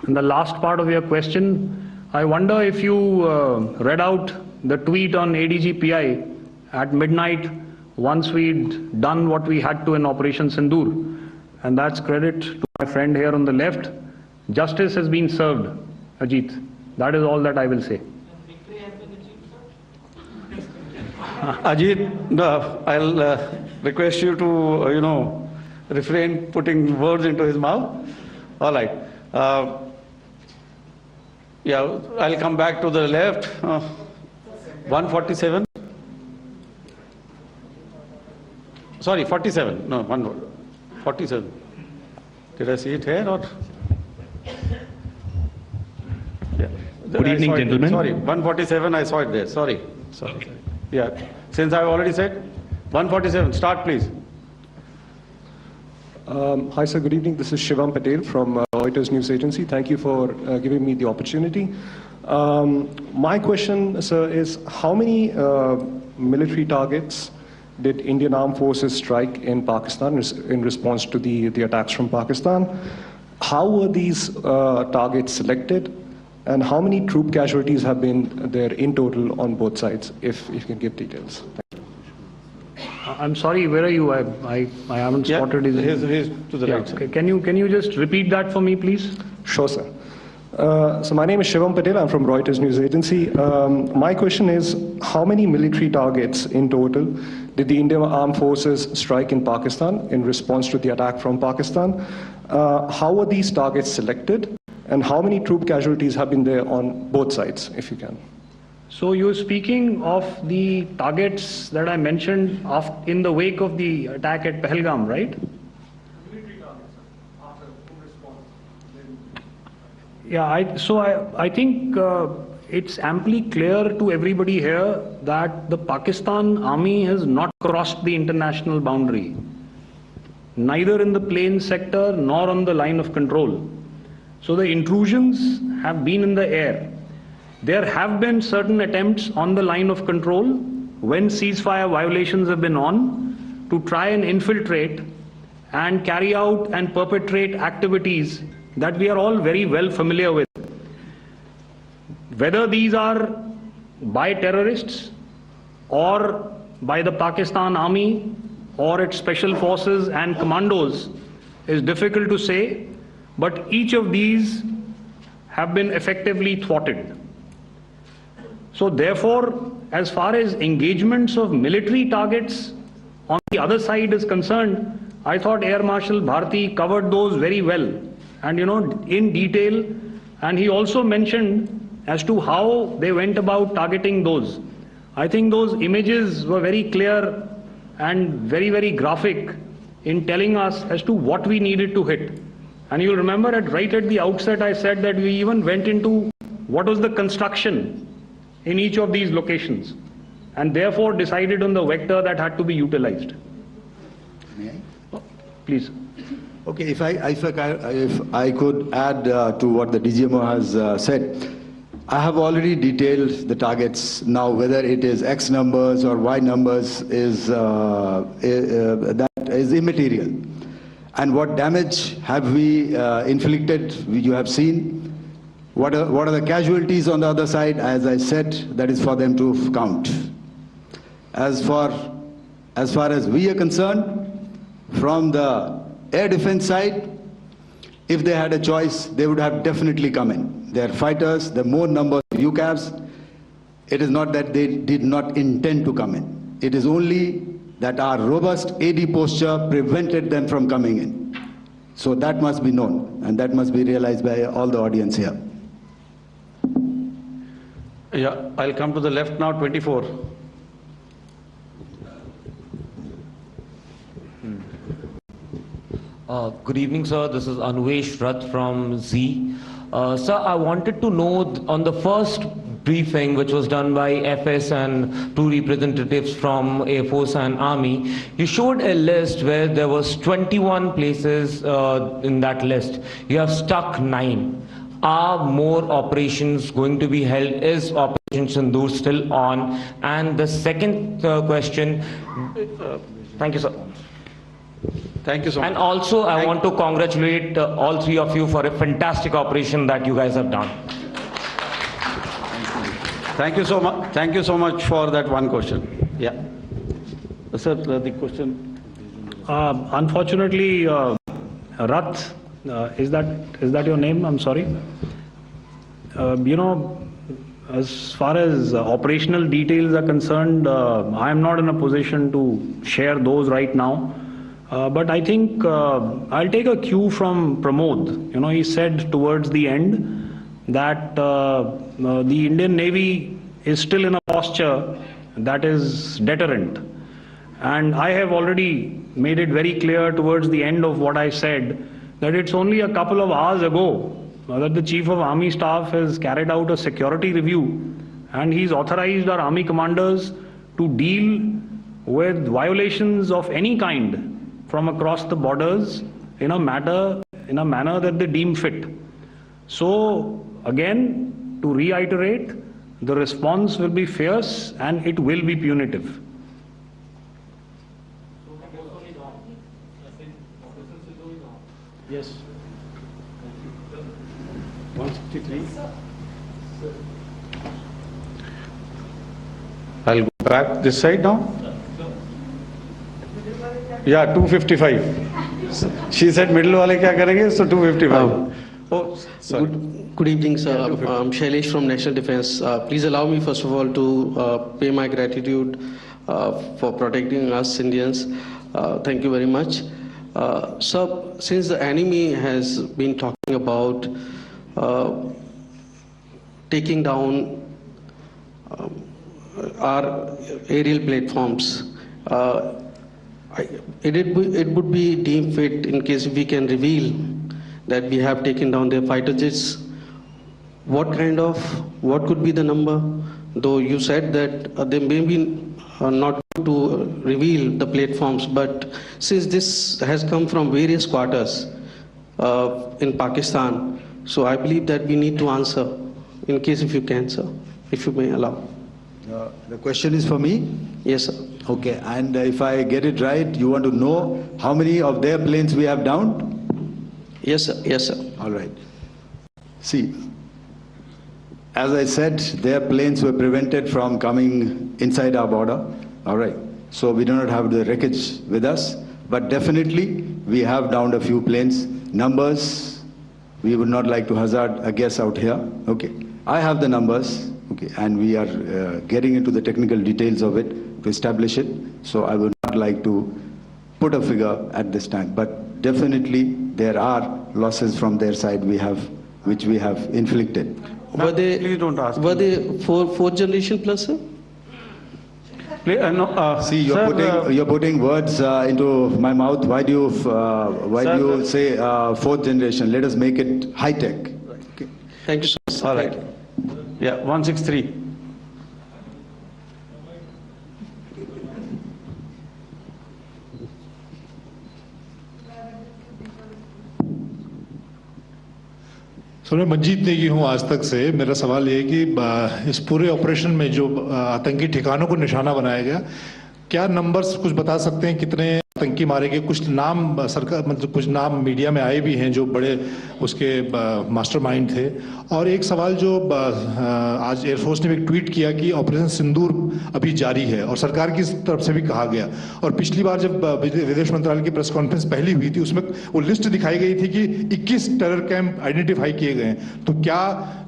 And the last part of your question, I wonder if you read out the tweet on ADG-PI at midnight once we'd done what we had to in Operation Sindoor. And that's credit to my friend here on the left. Justice has been served, Ajit. That is all that I will say. Ajit, I'll request you to, refrain putting words into his mouth. All right. Yeah, I'll come back to the left. 147. Sorry, 47. No, 47. Did I see it here or? Yeah. Good evening, gentlemen. Sorry, 147, I saw it there. Sorry. Yeah, since I've already said 147, start please. Hi sir, good evening. This is Shivam Patel from Reuters News Agency. Thank you for giving me the opportunity. My question, sir, is how many military targets did Indian Armed Forces strike in Pakistan in response to the attacks from Pakistan? How were these targets selected? And how many troop casualties have been there in total on both sides, if you can give details? I'm sorry, where are you? I haven't spotted his... He's to the right. Okay. Can you just repeat that for me, please? Sure, sir. So my name is Shivam Patel. I'm from Reuters News Agency. My question is, how many military targets in total did the Indian Armed Forces strike in Pakistan in response to the attack from Pakistan? How were these targets selected? And how many troop casualties have been there on both sides, if you can? So you're speaking of the targets that I mentioned in the wake of the attack at Pahalgam, right? Military targets, sir, after response. Yeah, I think it's amply clear to everybody here that the Pakistan Army has not crossed the international boundary, neither in the plain sector nor on the line of control. So the intrusions have been in the air. There have been certain attempts on the line of control when ceasefire violations have been on to try and infiltrate and carry out and perpetrate activities that we are all very well familiar with. Whether these are by terrorists or by the Pakistan Army or its special forces and commandos is difficult to say, but each of these have been effectively thwarted. So therefore, as far as engagements of military targets on the other side is concerned, I thought Air Marshal Bharti covered those very well and in detail, and he also mentioned as to how they went about targeting those. I think those images were very clear and very, very graphic in telling us as to what we needed to hit. And you'll remember right at the outset I said that we even went into what was the construction in each of these locations, and therefore decided on the vector that had to be utilized. May I? Please. Okay, if I could add to what the DGMO has said, I have already detailed the targets. Now, whether it is X numbers or Y numbers is that is immaterial. And what damage have we inflicted? You have seen. What are the casualties on the other side? As I said, that is for them to count. As far as we are concerned, from the air defense side, if they had a choice, they would have definitely come in. They are fighters, the more numbers of UCAVs. It is not that they did not intend to come in. It is only that our robust AD posture prevented them from coming in. So that must be known, and that must be realized by all the audience here. Yeah, I'll come to the left now, 24. Good evening, sir. This is Anuvesh Rath from Z. Sir, I wanted to know on the first briefing, which was done by FS and two representatives from Air Force and Army, you showed a list where there was 21 places in that list. You have stuck 9. Are more operations going to be held? Is Operation Sindoor still on? And the second question, thank you, sir. Thank you so much. And also, I want to congratulate all three of you for a fantastic operation that you guys have done. Thank you so much. Thank you so much for that one question. Yeah. Sir, the question. Unfortunately, Rath, is that your name? I'm sorry. You know, as far as operational details are concerned, I am not in a position to share those right now. But I think I'll take a cue from Pramod. You know, he said towards the end that the Indian Navy is still in a posture that is deterrent. And I have already made it very clear towards the end of what I said that it's only a couple of hours ago that the Chief of Army Staff has carried out a security review, and he's authorized our Army commanders to deal with violations of any kind from across the borders in a manner that they deem fit. So again, to reiterate, the response will be fierce and it will be punitive. Yes. 163. I'll go back this side now. Yeah, 255. She said middle wale kya karenge, so 255. Oh, sorry. Good evening, sir. I'm Shailesh from National Defense. Please allow me, first of all, to pay my gratitude for protecting us Indians. Thank you very much. Sir, since the enemy has been talking about taking down our aerial platforms, it would be deemed fit in case we can reveal that we have taken down their fighter jets. What could be the number? Though you said that they may be not to reveal the platforms, but since this has come from various quarters in Pakistan, so I believe that we need to answer, in case if you can, sir, if you may allow. The question is for me? Yes, sir. Okay, and if I get it right, you want to know how many of their planes we have downed? Yes, sir. Yes, sir. All right. See, as I said, their planes were prevented from coming inside our border. All right. So we do not have the wreckage with us, but definitely we have downed a few planes. Numbers, we would not like to hazard a guess out here. Okay. I have the numbers. Okay. And we are getting into the technical details of it to establish it. So I would not like to put a figure at this time, but definitely there are losses from their side which we have inflicted. Were they, please don't ask. Were they fourth generation plus, sir? See, you're putting words into my mouth. Why do you say fourth generation? Let us make it high tech. Okay. Thank you, sir. All right. Yeah, 163. Sir मैं मंजीत नेगी हूँ आज तक से। मेरा सवाल ये है कि इस पूरे ऑपरेशन में जो आतंकी ठिकानों को निशाना बनाया गया, क्या नंबर्स कुछ बता सकते हैं कितने आतंकी मारे गए? कुछ नाम सरकार मतलब कुछ नाम मीडिया में आए भी हैं जो बड़े उसके मास्टरमाइंड थे। और एक सवाल जो आज एयरफोर्स ने भी एक ट्वीट किया कि ऑपरेशन सिंदूर अभी जारी है और सरकार की तरफ से भी कहा गया। और पिछली बार जब विदेश मंत्रालय की प्रेस कॉन्फ्रेंस पहली हुई थी उसमें वो लिस्ट दिखाई गई थी कि 21 टेरर कैंप आइडेंटिफाई किए गए हैं। तो क्या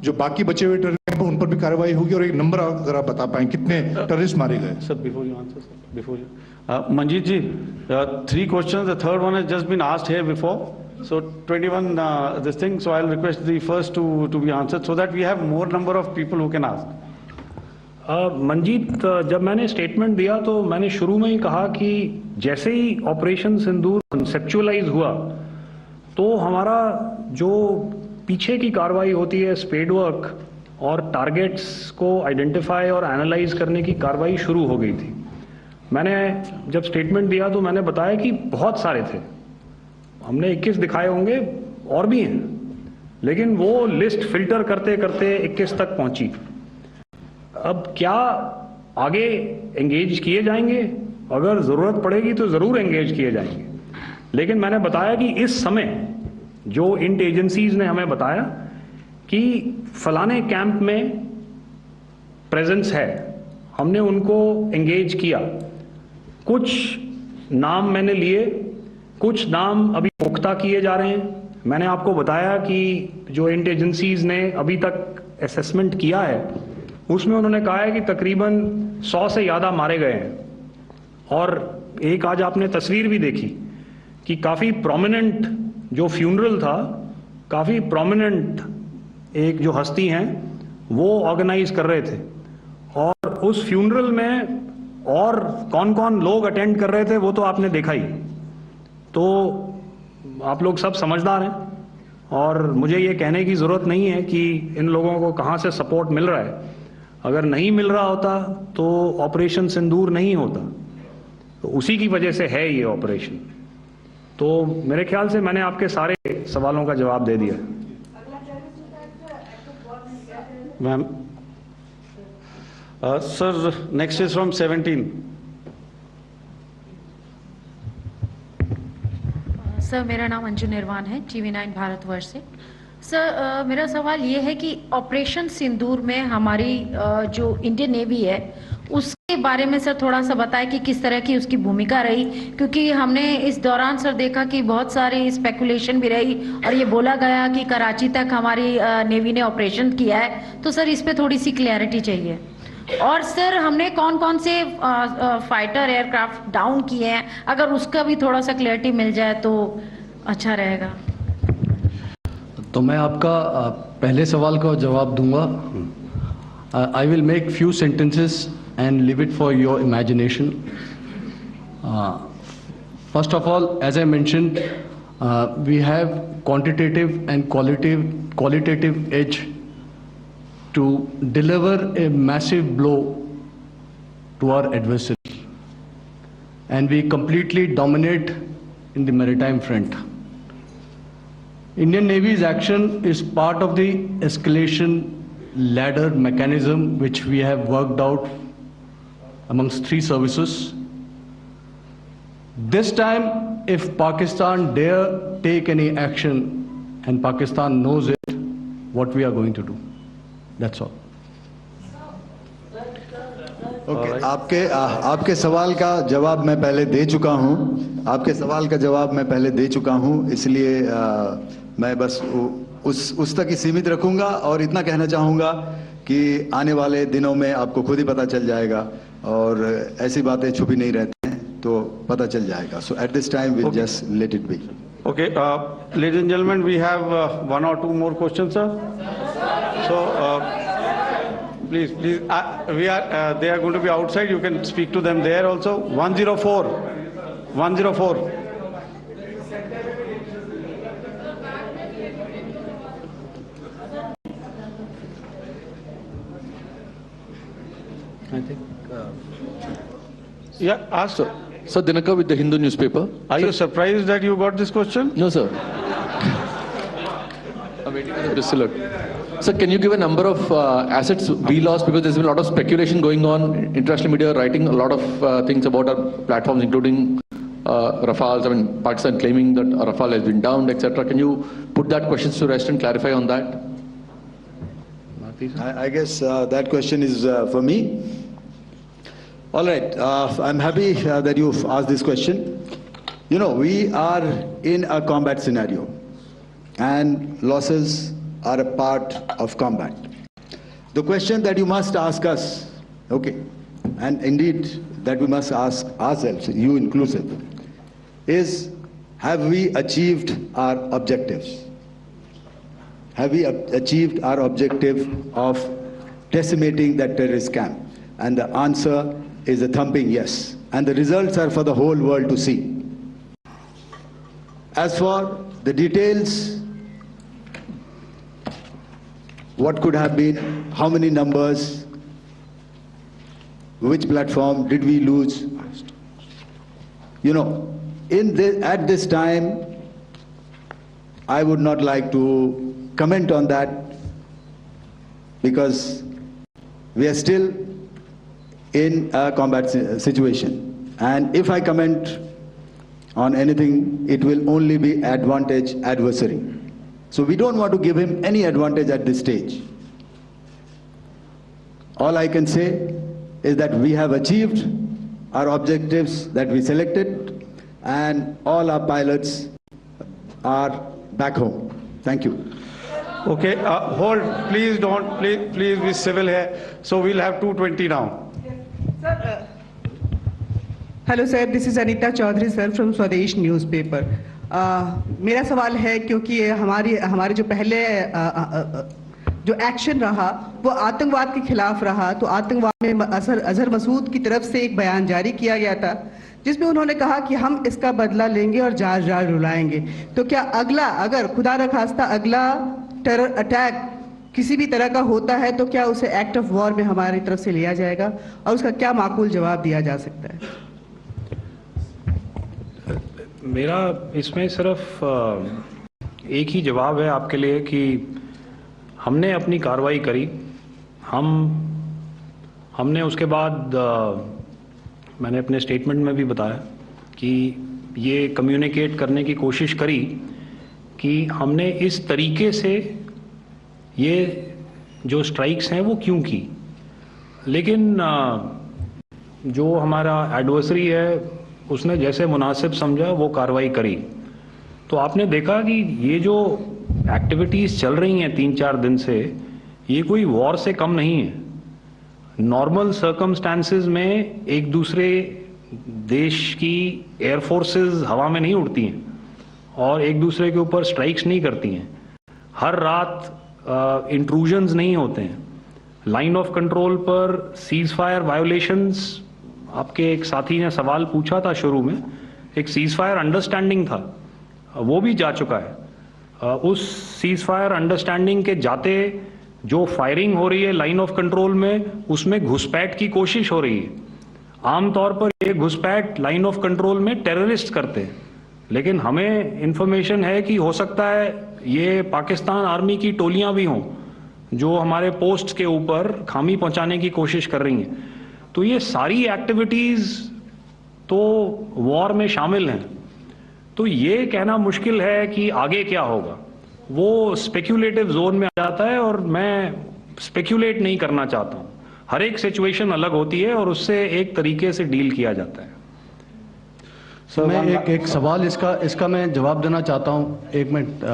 जो बाकी बचे हुए टेरर कैंप उन पर भी कार्रवाई होगी? और एक नंबर अगर आप बता पाएं कितने टेररिस्ट मारे गए? Sir, before you answer, sir, before you. Manjeet ji, 3 questions. The third one has just been asked here before. So 21 this thing. So I'll request the first to be answered so that we have more number of people who can ask. Manjeet, जब मैंने statement दिया तो मैंने शुरू में ही कहा कि जैसे ही ऑपरेशन सिंदूर कंसेप्चुअलाइज हुआ तो हमारा जो पीछे की कार्रवाई होती है स्पेड वर्क और टारगेट्स को आइडेंटिफाई और एनालाइज करने की कार्रवाई शुरू हो गई थी। मैंने जब स्टेटमेंट दिया तो मैंने बताया कि बहुत सारे थे, हमने 21 दिखाए होंगे और भी हैं, लेकिन वो लिस्ट फिल्टर करते करते 21 तक पहुंची। अब क्या आगे एंगेज किए जाएंगे? अगर जरूरत पड़ेगी तो जरूर एंगेज किए जाएंगे, लेकिन मैंने बताया कि इस समय जो इंट एजेंसीज ने हमें बताया कि फलाने कैंप में प्रेजेंस है, हमने उनको एंगेज किया। कुछ नाम मैंने लिए, कुछ नाम अभी पुख्ता किए जा रहे हैं। मैंने आपको बताया कि जो इंट एजेंसीज ने अभी तक असेसमेंट किया है उसमें उन्होंने कहा है कि तकरीबन 100 से ज़्यादा मारे गए हैं। और एक आज आपने तस्वीर भी देखी कि काफ़ी प्रोमिनेंट जो फ्यूनरल था, काफ़ी प्रोमिनेंट एक जो हस्ती हैं वो ऑर्गेनाइज कर रहे थे, और उस फ्यूनरल में और कौन कौन लोग अटेंड कर रहे थे वो तो आपने देखा ही। तो आप लोग सब समझदार हैं और मुझे ये कहने की ज़रूरत नहीं है कि इन लोगों को कहाँ से सपोर्ट मिल रहा है। अगर नहीं मिल रहा होता तो ऑपरेशन सिंदूर नहीं होता, तो उसी की वजह से है ये ऑपरेशन। तो मेरे ख्याल से मैंने आपके सारे सवालों का जवाब दे दिया। Ma'am, sir next is from 17। Sir मेरा नाम अंजू निर्वाण है, TV9 भारतवर्ष से। सर मेरा सवाल ये है कि ऑपरेशन सिंदूर में हमारी जो इंडियन नेवी है उसके बारे में सर थोड़ा सा बताएं कि किस तरह की उसकी भूमिका रही, क्योंकि हमने इस दौरान सर देखा कि बहुत सारी स्पेकुलेशन भी रही और ये बोला गया कि कराची तक हमारी नेवी ने ऑपरेशन किया है। तो सर इस पे थोड़ी सी क्लैरिटी चाहिए। और सर हमने कौन कौन से फाइटर एयरक्राफ्ट डाउन किए हैं, अगर उसका भी थोड़ा सा क्लैरिटी मिल जाए तो अच्छा रहेगा। तो मैं आपका पहले सवाल का जवाब दूंगा। I will make few sentences and leave it for your imagination. First of all, as I mentioned, we have quantitative and qualitative edge to deliver a massive blow to our adversary, and we completely dominate in the maritime front. Indian Navy's action is part of the escalation ladder mechanism which we have worked out amongst 3 services. This time, if Pakistan dare take any action, and Pakistan knows it, what we are going to do. That's all. Okay, आपके सवाल का जवाब मैं पहले दे चुका हूं। आपके सवाल का जवाब मैं पहले दे चुका हूं, इसलिए मैं बस उस तक ही सीमित रखूंगा और इतना कहना चाहूंगा कि आने वाले दिनों में आपको खुद ही पता चल जाएगा और ऐसी बातें छुपी नहीं रहती हैं, तो पता चल जाएगा। So at this time we'll just let it be. Okay, ladies and gentlemen, we have 1 or 2 more questions, sir. So please. They are going to be outside. You can speak to them there also. 104. 104. I think. Yeah, ask. Sir, Dinakar with the Hindu newspaper. Are you surprised that you got this question? No, sir. I'm waiting for the alert. Sir, can you give a number of assets we lost, because there's been a lot of speculation going on, international media writing a lot of things about our platforms, including Rafales. I mean, Pakistan claiming that Rafale has been downed, etc. Can you put that question to rest and clarify on that? I guess that question is for me. All right, I'm happy that you've asked this question. You know, we are in a combat scenario, and losses are a part of combat. The question that you must ask us, okay, and indeed that we must ask ourselves, you inclusive, is have we achieved our objectives? Have we achieved our objective of decimating that terrorist camp? And the answer is a thumping yes. And the results are for the whole world to see. As for the details, what could have been, how many numbers, which platform did we lose? You know, at this time, I would not like to comment on that, because we are still in a combat situation. And if I comment on anything, it will only be advantage adversary. So we don't want to give him any advantage at this stage. All I can say is that we have achieved our objectives that we selected, and all our pilots are back home. Thank you. Okay, hold, please don't, please be civil here. So we'll have 220 now. Sir, hello sir, this is Anita Chaudhary sir from Swadesh newspaper. मेरा सवाल है, क्योंकि हमारे जो पहले जो action रहा वो आतंकवाद के खिलाफ रहा, तो आतंकवाद में अजहर मसूद की तरफ से एक बयान जारी किया गया था जिसमें उन्होंने कहा कि हम इसका बदला लेंगे और जाल रुलाएंगे। तो क्या अगला, अगर खुदा न खास्ता अगला टेरर अटैक किसी भी तरह का होता है, तो क्या उसे एक्ट ऑफ वॉर में हमारी तरफ से लिया जाएगा और उसका क्या माकूल जवाब दिया जा सकता है? मेरा इसमें सिर्फ एक ही जवाब है आपके लिए कि हमने अपनी कार्रवाई करी। हमने उसके बाद मैंने अपने स्टेटमेंट में भी बताया कि ये कम्युनिकेट करने की कोशिश करी कि हमने इस तरीके से ये जो स्ट्राइक्स हैं वो क्यों की। लेकिन जो हमारा एडवर्सरी है उसने जैसे मुनासिब समझा वो कार्रवाई करी। तो आपने देखा कि ये जो एक्टिविटीज़ चल रही हैं 3-4 दिन से, ये कोई वॉर से कम नहीं है। नॉर्मल सर्कमस्टांसेस में एक दूसरे देश की एयर फोर्सेस हवा में नहीं उड़ती हैं और एक दूसरे के ऊपर स्ट्राइक्स नहीं करती हैं। हर रात इंट्रूजन्स नहीं होते हैं। लाइन ऑफ कंट्रोल पर सीज फायर वायोलेशंस, आपके एक साथी ने सवाल पूछा था शुरू में, एक सीज फायर अंडरस्टैंडिंग था, वो भी जा चुका है। उस सीज फायर अंडरस्टैंडिंग के जाते जो फायरिंग हो रही है लाइन ऑफ कंट्रोल में, उसमें घुसपैठ की कोशिश हो रही है। आमतौर पर ये घुसपैठ लाइन ऑफ कंट्रोल में टेररिस्ट करते हैं, लेकिन हमें इंफॉर्मेशन है कि हो सकता है ये पाकिस्तान आर्मी की टोलियां भी हों जो हमारे पोस्ट के ऊपर खामी पहुंचाने की कोशिश कर रही हैं। तो ये सारी एक्टिविटीज तो वॉर में शामिल हैं। तो ये कहना मुश्किल है कि आगे क्या होगा, वो स्पेक्यूलेटिव जोन में आ जाता है और मैं स्पेक्यूलेट नहीं करना चाहता हूँ। हर एक सिचुएशन अलग होती है और उससे एक तरीके से डील किया जाता है। सर मैं एक सवाल इसका मैं जवाब देना चाहता हूँ, 1 मिनट।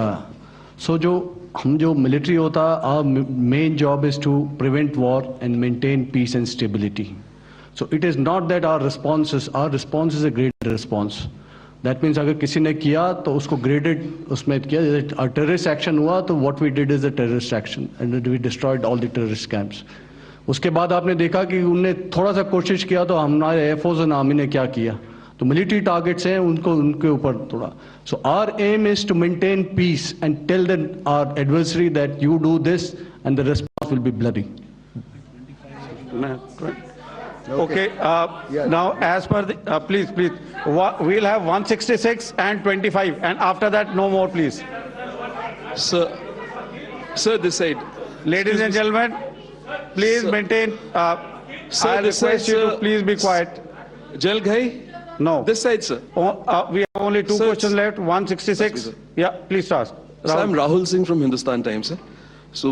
सो जो मिलिट्री होता है, our main job is to prevent war and maintain peace and stability. So it is not that our response is a great response. That means अगर किसी ने किया तो उसको ग्रेडेड उसमें किया। टेररिस्ट एक्शन हुआ तो what we did is a terrorist action and we destroyed all the terrorist camps. उसके बाद आपने देखा कि उनने थोड़ा सा कोशिश किया तो हमारे एयरफोर्स और आर्मी ने क्या किया, तो मिलिट्री टारगेट्स हैं उनको उनके ऊपर थोड़ा. So our aim is to maintain peace and tell them our adversary that you do this and the response will be bloody. Okay, now as per the, please, we'll have 166 and 25, and after that, no more, please. Sir, this side. Ladies and gentlemen, please maintain. I request you to please be quiet. Jal Ghai? No. This side, sir. We have only two questions left. 166. Yeah, please start. Sir, I'm Rahul Singh from Hindustan Times, sir. So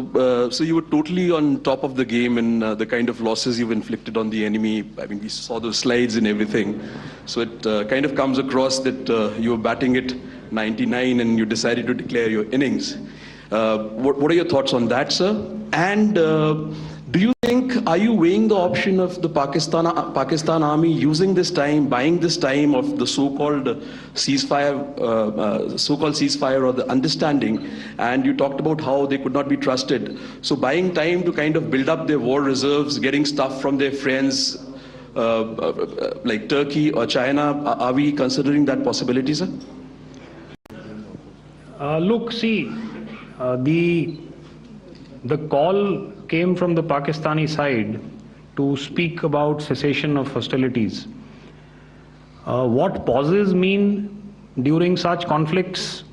you were totally on top of the game in the kind of losses you've inflicted on the enemy. I mean, we saw those slides and everything. So it kind of comes across that you were batting it 99 and you decided to declare your innings. What are your thoughts on that, sir? And do you think, are you weighing the option of the Pakistan army using this time, buying this time of the so-called ceasefire, or the understanding? And you talked about how they could not be trusted. So buying time to kind of build up their war reserves, getting stuff from their friends like Turkey or China, are we considering that possibility, sir? Look, see, the call came from the Pakistani side to speak about cessation of hostilities. What pauses mean during such conflicts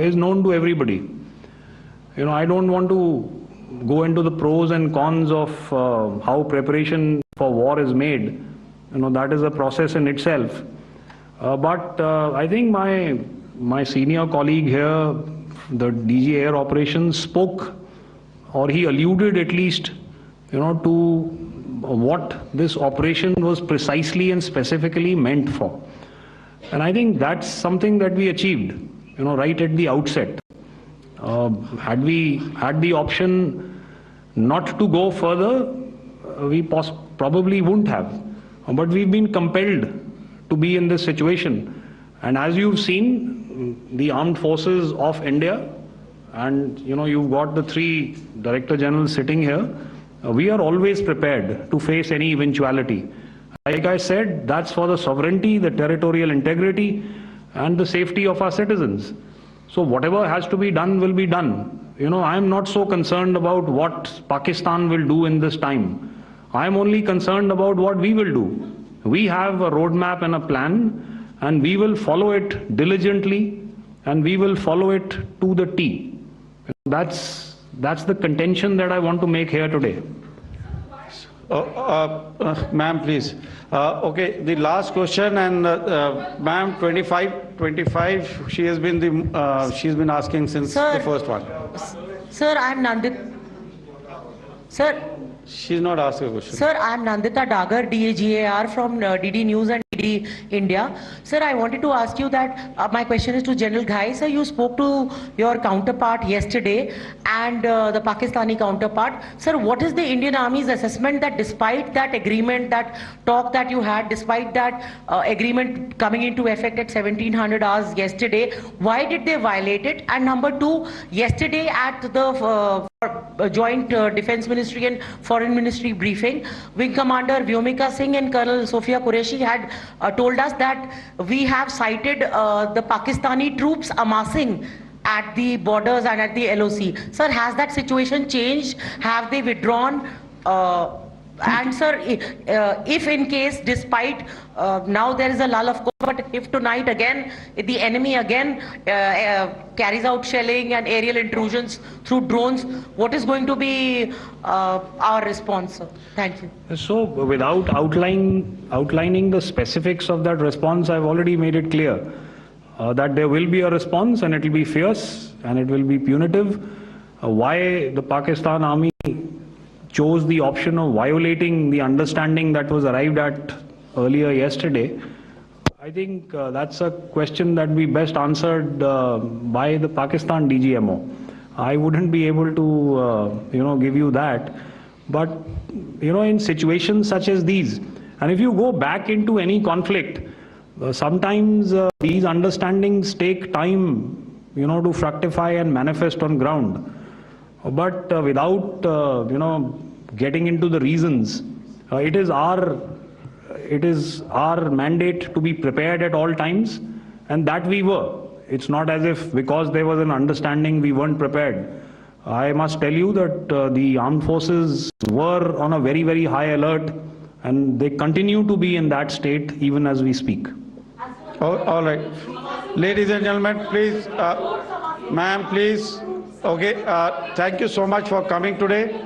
is known to everybody. You know, I don't want to go into the pros and cons of how preparation for war is made. You know, that is a process in itself. But I think my senior colleague here, the DG Air Operations, spoke, or he alluded at least, you know, to what this operation was precisely and specifically meant for. And I think that's something that we achieved, you know, right at the outset. Had we had the option not to go further, we probably wouldn't have. But we've been compelled to be in this situation. And as you've seen, the armed forces of India, and you know, you've got the three Director Generals sitting here, we are always prepared to face any eventuality. Like I said, that's for the sovereignty, the territorial integrity, and the safety of our citizens. So whatever has to be done will be done. You know, I'm not so concerned about what Pakistan will do in this time. I'm only concerned about what we will do. We have a roadmap and a plan, and we will follow it diligently, and we will follow it to the T. That's the contention that I want to make here today. Ma'am, please. Okay, the last question, and ma'am, 25. She has been she's been asking since the first one. Sir, I'm Nandita. Sir. She's not asking a question. Sir, I'm Nandita Dagar, DAGAR from DD News and DD India. Sir, I wanted to ask you that my question is to General Ghai. Sir, you spoke to your counterpart yesterday and the Pakistani counterpart. Sir, what is the Indian Army's assessment that despite that agreement, that talk that you had, despite that agreement coming into effect at 1700 hours yesterday, why did they violate it? And number two, yesterday at the Joint Defence Ministry and Foreign Ministry briefing, Wing Commander Vyomika Singh and Colonel Sofia Qureshi had told us that we have cited the Pakistani troops amassing at the borders and at the LOC. Sir, has that situation changed? Have they withdrawn? And sir, if in case, despite now there is a lull of course, but if tonight again the enemy again carries out shelling and aerial intrusions through drones, what is going to be our response, sir? Thank you. So without outlining the specifics of that response, I've already made it clear that there will be a response, and it will be fierce and it will be punitive. Why the Pakistan Army chose the option of violating the understanding that was arrived at earlier yesterday, I think that's a question that we best answered by the Pakistan DGMO. I wouldn't be able to, give you that. But, in situations such as these, and if you go back into any conflict, sometimes these understandings take time, to fructify and manifest on ground. But without, getting into the reasons. It is our mandate to be prepared at all times, and that we were. It's not as if because there was an understanding we weren't prepared. I must tell you that the armed forces were on a very, very high alert, and they continue to be in that state even as we speak. All right. Ladies and gentlemen, please, ma'am, please. Okay, thank you so much for coming today.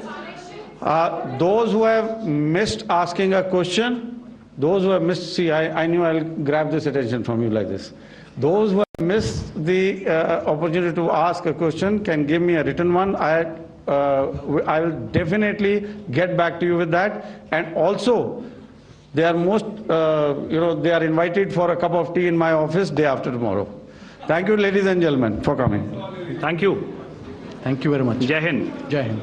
Those who have missed asking a question, those who have missed, see, I knew I'll grab this attention from you like this. Those who have missed the opportunity to ask a question can give me a written one. I will definitely get back to you with that. And also, they are they are invited for a cup of tea in my office day after tomorrow. Thank you, ladies and gentlemen, for coming. Thank you. Thank you very much. Jai Hind. Jai Hind.